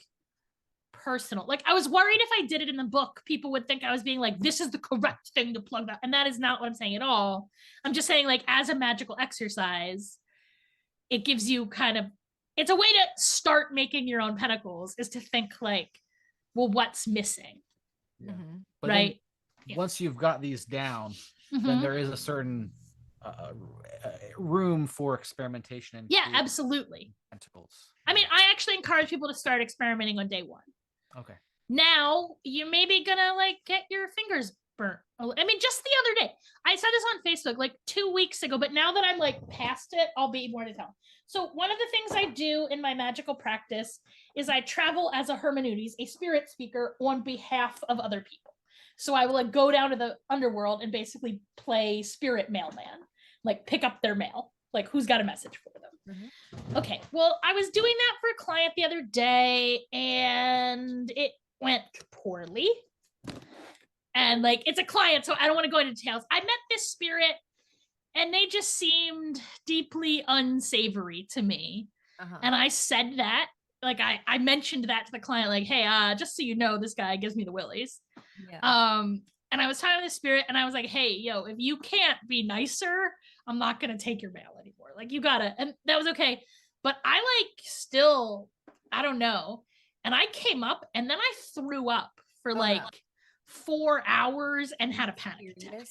personal. Like, I was worried if I did it in the book, people would think I was being like, this is the correct thing to plug that. And that is not what I'm saying at all. I'm just saying, like, as a magical exercise, it gives you kind of, it's a way to start making your own pentacles, is to think like, well, what's missing? Yeah. Right. Once you've got these down, then there is a certain room for experimentation. And absolutely. Pentacles. I mean, I actually encourage people to start experimenting on day 1. Okay. Now you may be gonna like get your fingers burnt. I mean, just the other day, I said this on Facebook like 2 weeks ago, but now that I'm like past it, I'll be more to tell. So one of the things I do in my magical practice is I travel as a hermeneutes, a spirit speaker on behalf of other people. So I will like go down to the underworld and basically play spirit mailman, like pick up their mail, like who's got a message for them. Okay, well, I was doing that for a client the other day and it went poorly. And like, it's a client, so I don't want to go into details. I met this spirit and they just seemed deeply unsavory to me. And I said that, like, I mentioned that to the client, like, hey, just so you know, this guy gives me the willies. And I was talking to the spirit and I was like, hey, yo, if you can't be nicer, I'm not going to take your mail anymore. Like, you gotta, and that was okay. But I like still, I don't know. And I came up and then I threw up for like 4 hours and had a panic attack.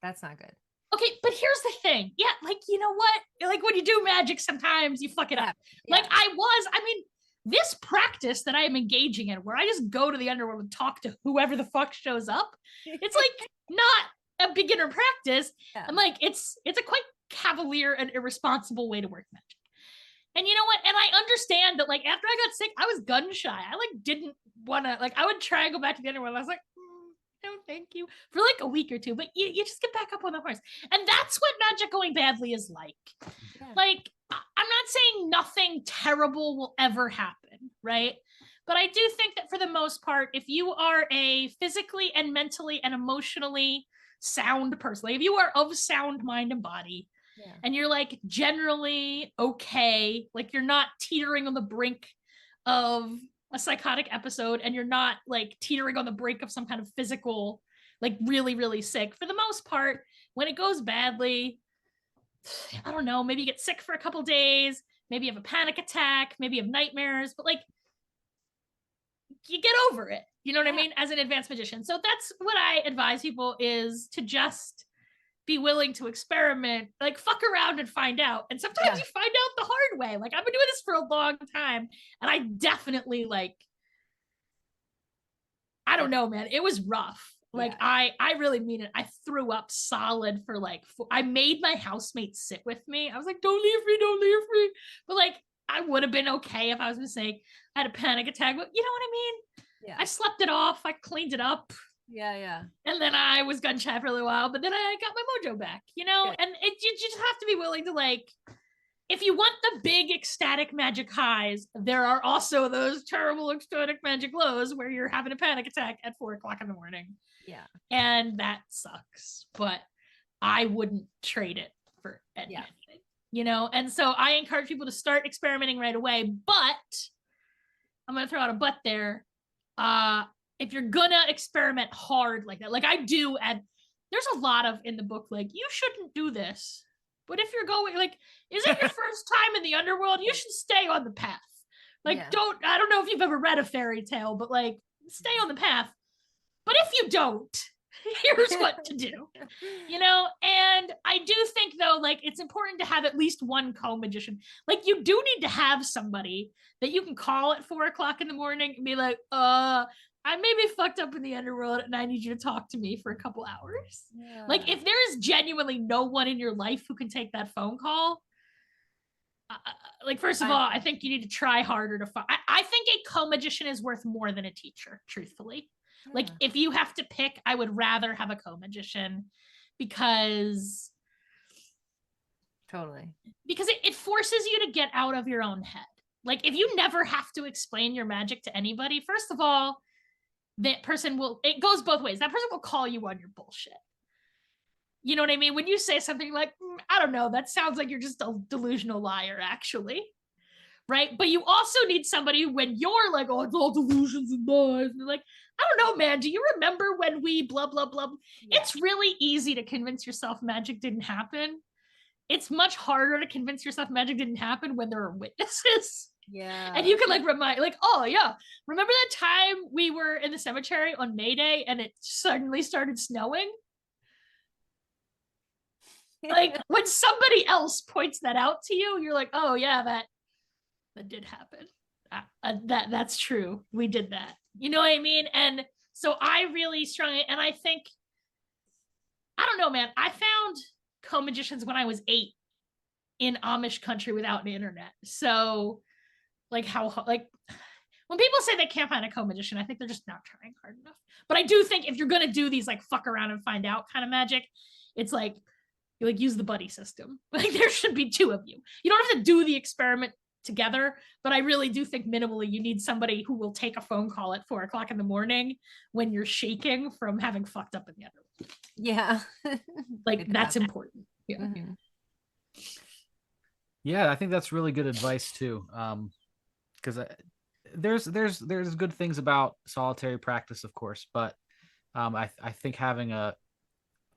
That's not good. Okay, but here's the thing. Yeah, like, you know what? Like, when you do magic, sometimes you fuck it up. Like, I mean, this practice that I am engaging in, where I just go to the underworld and talk to whoever the fuck shows up, it's like not a beginner practice. And like, it's a quite cavalier and irresponsible way to work magic. And you know what? And I understand that, like, after I got sick, I was gun shy. I like didn't want to, like, I would try and go back to the underworld. I was like, no, thank you, for like a week or two, but you just get back up on the horse. And that's what magic going badly is like. Like, I'm not saying nothing terrible will ever happen, right? But I do think that for the most part, if you are a physically and mentally and emotionally sound person, like if you are of sound mind and body, and you're like generally okay, like you're not teetering on the brink of a psychotic episode, and you're not like teetering on the brink of some kind of physical, like really, really sick, for the most part, when it goes badly, I don't know, maybe you get sick for a couple days, maybe you have a panic attack, maybe you have nightmares, but like, you get over it. You know what I mean? As an advanced magician. So that's what I advise people, is to just be willing to experiment, like fuck around and find out. And sometimes you find out the hard way. Like I've been doing this for a long time, and I definitely like, I don't know, man. It was rough. Like I really mean it. I threw up solid for like, I made my housemate sit with me. I was like, don't leave me, don't leave me. But like, I would have been okay if I was mistake. I had a panic attack, but you know what I mean? Yeah. I slept it off. I cleaned it up. Yeah. And then I was gun shy for a little while, but then I got my mojo back, you know? And you just have to be willing to, like, if you want the big ecstatic magic highs, there are also those terrible ecstatic magic lows where you're having a panic attack at 4 o'clock in the morning. Yeah. And that sucks, but I wouldn't trade it for anything, you know? And so I encourage people to start experimenting right away, but I'm going to throw out a but there. If you're gonna experiment hard like that, like I do, and there's a lot of in the book, like, you shouldn't do this. But if you're going, like, is it your first time in the underworld? You should stay on the path. Like, I don't know if you've ever read a fairy tale, but like, stay on the path. But if you don't, here's what to do, you know? And I do think, though, like, it's important to have at least one co-magician. Like, you do need to have somebody that you can call at 4 o'clock in the morning and be like, I may be fucked up in the underworld and I need you to talk to me for a couple hours. Yeah. Like, if there is genuinely no one in your life who can take that phone call, like, first of all, I think you need to try harder to find. I think a co-magician is worth more than a teacher, truthfully. Yeah. Like, if you have to pick, I would rather have a co-magician because... Totally. Because it forces you to get out of your own head. Like, if you never have to explain your magic to anybody, first of all, that person will, it goes both ways. That person will call you on your bullshit. You know what I mean? When you say something like, I don't know, that sounds like you're just a delusional liar, actually. Right? But you also need somebody when you're like, oh, it's all delusions and lies. And like, I don't know, man. Do you remember when we blah, blah, blah? Yeah. It's really easy to convince yourself magic didn't happen. It's much harder to convince yourself magic didn't happen when there are witnesses. Yeah. And you can like remind, like, oh yeah, remember that time we were in the cemetery on May Day and it suddenly started snowing? Like, when somebody else points that out to you, you're like, oh yeah, that did happen. That's true. We did that. You know what I mean? And so I really strongly, and I think, I don't know, man, I found co-magicians when I was 8 in Amish country without an internet. So like, how, like, when people say they can't find a co-magician, I think they're just not trying hard enough. But I do think if you're going to do these like fuck around and find out kind of magic, it's like, you like use the buddy system. Like, there should be 2 of you. You don't have to do the experiment together, but I really do think minimally you need somebody who will take a phone call at 4 o'clock in the morning when you're shaking from having fucked up in the underworld. Yeah. Like, that's important. Yeah. Mm-hmm. Yeah, I think that's really good advice too. Because there's good things about solitary practice, of course, but I think having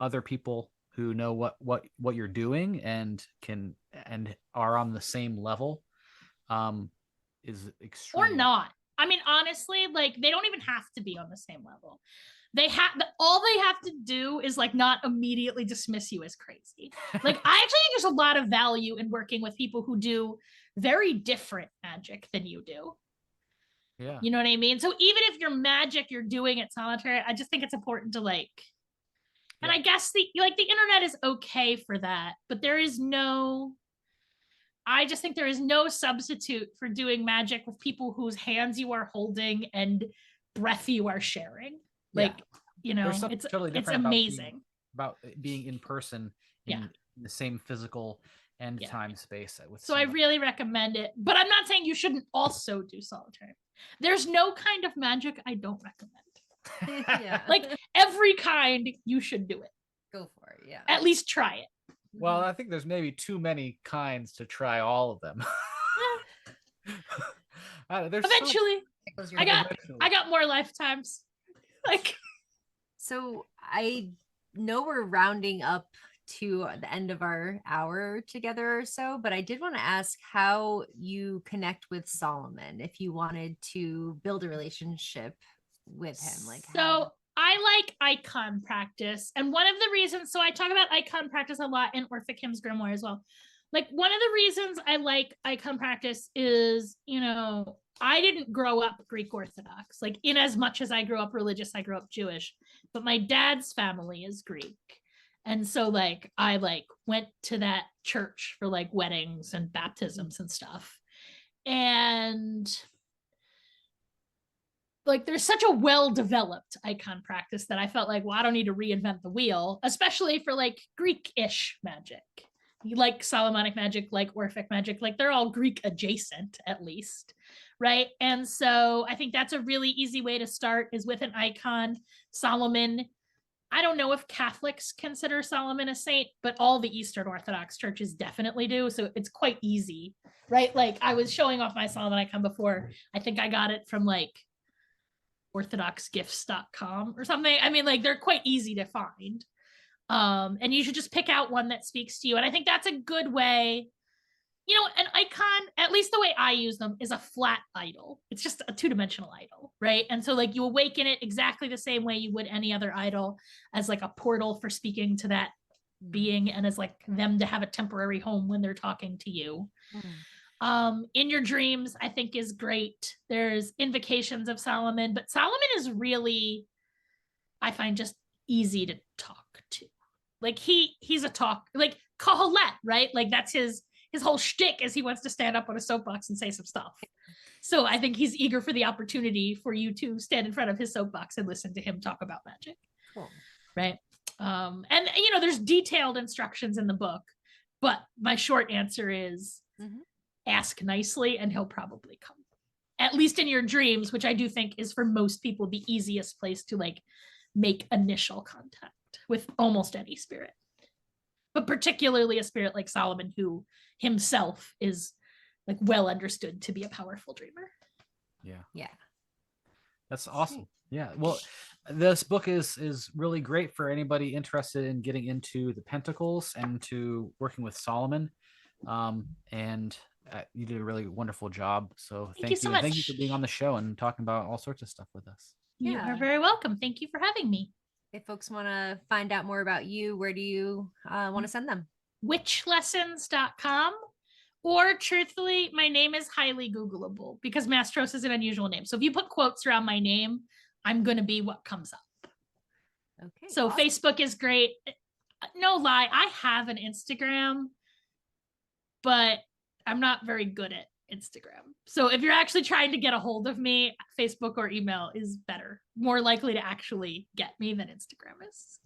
other people who know what you're doing and are on the same level is extreme. Or not. I mean, honestly, like, they don't even have to be on the same level. All they have to do is like not immediately dismiss you as crazy. Like, I actually think there's a lot of value in working with people who do very different magic than you do. Yeah. You know what I mean? So even if your magic you're doing at solitary, I just think it's important to like, and I guess the internet is okay for that, but I just think there is no substitute for doing magic with people whose hands you are holding and breath you are sharing. Like, you know, it's totally different. It's amazing about being in person in the same physical and time space. So I really recommend it, but I'm not saying you shouldn't also do solitary. There's no kind of magic I don't recommend. Like, every kind, you should do it. Go for it. Yeah. At least try it. Well, I think there's maybe too many kinds to try all of them. Eventually. I got more lifetimes. Like, so I know we're rounding up to the end of our hour together or so, but I did want to ask how you connect with Solomon, if you wanted to build a relationship with him. Like, so I like icon practice, and one of the reasons, so I talk about icon practice a lot in Orphic Hymns Grimoire as well. Like, one of the reasons I like icon practice is, you know, I didn't grow up Greek Orthodox, like in as much as I grew up religious, I grew up Jewish, but my dad's family is Greek. And so like I like went to that church for like weddings and baptisms and stuff. And like there's such a well-developed icon practice that I felt like, well, I don't need to reinvent the wheel, especially for like Greek-ish magic. You like Solomonic magic, like Orphic magic, like they're all Greek adjacent at least, right? And so I think that's a really easy way to start is with an icon. Solomon, I don't know if Catholics consider Solomon a saint, but all the Eastern Orthodox churches definitely do. So it's quite easy, right? Like I was showing off my Solomon icon before. I think I got it from like orthodoxgifts.com or something. I mean, like they're quite easy to find. And you should just pick out one that speaks to you. And I think that's a good way. You know, an icon, at least the way I use them, is a flat idol. It's just a two-dimensional idol, right? And so like you awaken it exactly the same way you would any other idol, as like a portal for speaking to that being and as like them to have a temporary home when they're talking to you. In your dreams, I think is great. There's invocations of Solomon, but Solomon is really, I find, just easy to talk to. Like he's a talk, like Kohelet, right? Like that's his whole shtick is he wants to stand up on a soapbox and say some stuff. So I think he's eager for the opportunity for you to stand in front of his soapbox and listen to him talk about magic. Cool. Right. And you know, there's detailed instructions in the book, but my short answer is ask nicely and he'll probably come. At least in your dreams, which I do think is for most people the easiest place to like make initial contact with almost any spirit. But particularly a spirit like Solomon, who himself is like well understood to be a powerful dreamer. Yeah. That's awesome. Yeah. Well, this book is really great for anybody interested in getting into the Pentacles and to working with Solomon. And you did a really wonderful job. So thank you so much. Thank you for being on the show and talking about all sorts of stuff with us. You are very welcome. Thank you for having me. If folks want to find out more about you, where do you want to send them? Witchlessons.com, or truthfully, my name is highly Googleable because Mastros is an unusual name. So if you put quotes around my name, I'm going to be what comes up. Okay. So awesome. Facebook is great. No lie, I have an Instagram, but I'm not very good at Instagram. So if you're actually trying to get a hold of me, Facebook or email is better, more likely to actually get me than Instagram is.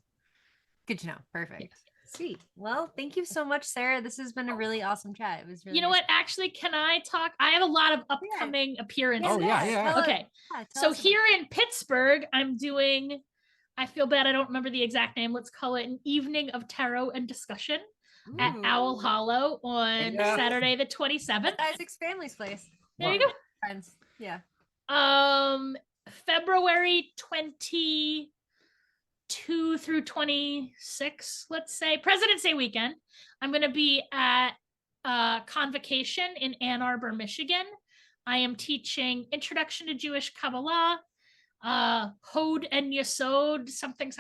Good to know. Perfect. Yes. Sweet. Well, thank you so much, Sarah. This has been a really awesome chat. It was really, you know what? Actually, can I talk? I have a lot of upcoming appearances. Oh, yeah. Okay. So here in Pittsburgh, I'm doing, I feel bad I don't remember the exact name. Let's call it an evening of tarot and discussion at Owl Hollow on Saturday the 27th. Isaac's family's place. There you go. Friends. Yeah. February 22 through 26, let's say, President's Day weekend, I'm going to be at Convocation in Ann Arbor, Michigan. I am teaching Introduction to Jewish Kabbalah, Hod and Yesod, something.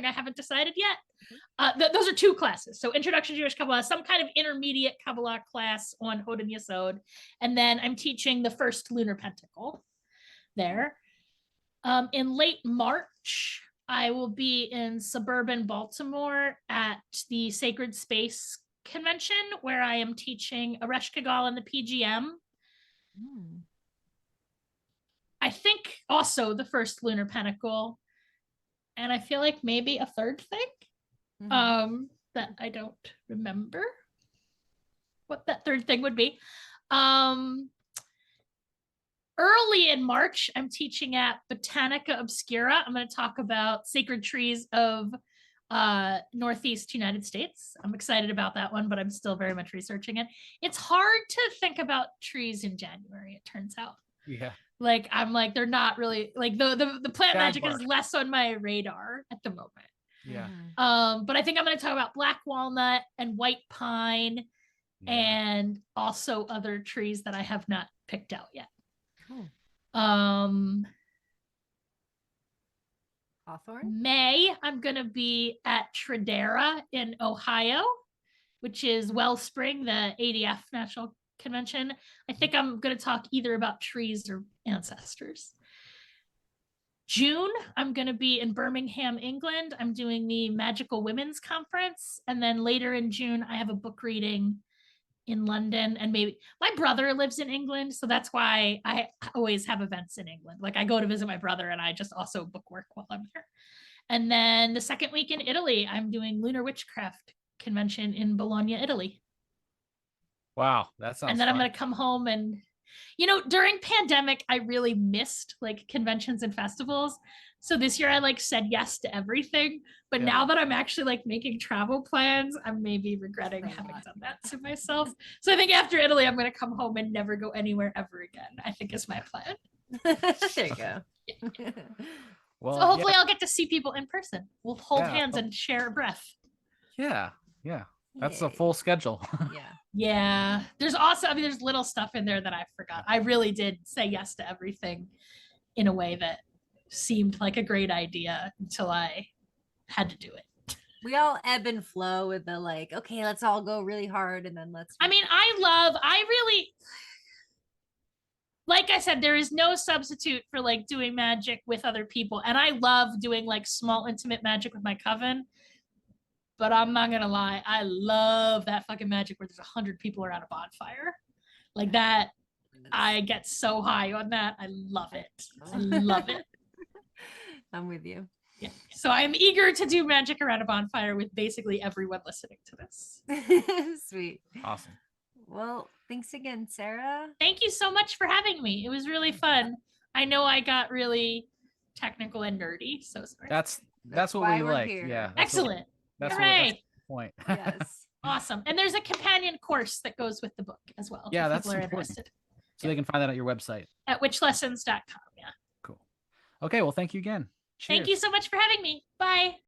I haven't decided yet. Those are two classes. So Introduction to Jewish Kabbalah, some kind of intermediate Kabbalah class on Hod and Yesod. And then I'm teaching the first lunar pentacle there. In late March, I will be in suburban Baltimore at the Sacred Space Convention, where I am teaching Aresh Kagal and the PGM. I think also the first lunar pentacle, and I feel like maybe a third thing that I don't remember what that third thing would be. Early in March, I'm teaching at Botanica Obscura. I'm going to talk about sacred trees of Northeast United States. I'm excited about that one, but I'm still very much researching it. It's hard to think about trees in January, it turns out. Yeah. Like, I'm like, they're not really, like the plant magic is less on my radar at the moment. Yeah. But I think I'm going to talk about black walnut and white pine and also other trees that I have not picked out yet. Cool. Hawthorne? May, I'm going to be at Tradera in Ohio, which is Wellspring, the ADF National Convention. I think I'm going to talk either about trees or ancestors. June, I'm going to be in Birmingham, England. I'm doing the Magical Women's Conference. And then later in June, I have a book reading in London. And maybe my brother lives in England. So that's why I always have events in England. Like I go to visit my brother and I just also book work while I'm here. And then the second week in Italy, I'm doing Lunar Witchcraft Convention in Bologna, Italy. Wow, that sounds And then fun. I'm going to come home and, you know, during pandemic, I really missed like conventions and festivals. So this year I like said yes to everything. But now that I'm actually like making travel plans, I'm maybe regretting having done that to myself. So I think after Italy, I'm going to come home and never go anywhere ever again, I think is my plan. There you go. Well, so hopefully I'll get to see people in person. We'll hold hands and share a breath. Yeah. That's a full schedule. Yeah. There's also, I mean, there's little stuff in there that I forgot. I really did say yes to everything in a way that seemed like a great idea until I had to do it. We all ebb and flow with the like, okay, let's all go really hard and then let's. I mean, I really, like I said, there is no substitute for like doing magic with other people. And I love doing like small, intimate magic with my coven. But I'm not going to lie. I love that fucking magic where there's 100 people around a bonfire. Like that. I get so high on that. I love it. I love it. I'm with you. Yeah. So I'm eager to do magic around a bonfire with basically everyone listening to this. Sweet. Awesome. Well, thanks again, Sarah. Thank you so much for having me. It was really fun. I know I got really technical and nerdy, so sorry. That's what we like. Here. Yeah. Excellent. That's Hooray. the point. Yes. Awesome. And there's a companion course that goes with the book as well. Yeah, if that's people are important. interested. So they can find that at your website. At witchlessons.com. Yeah. Cool. Okay, well, thank you again. Cheers. Thank you so much for having me. Bye.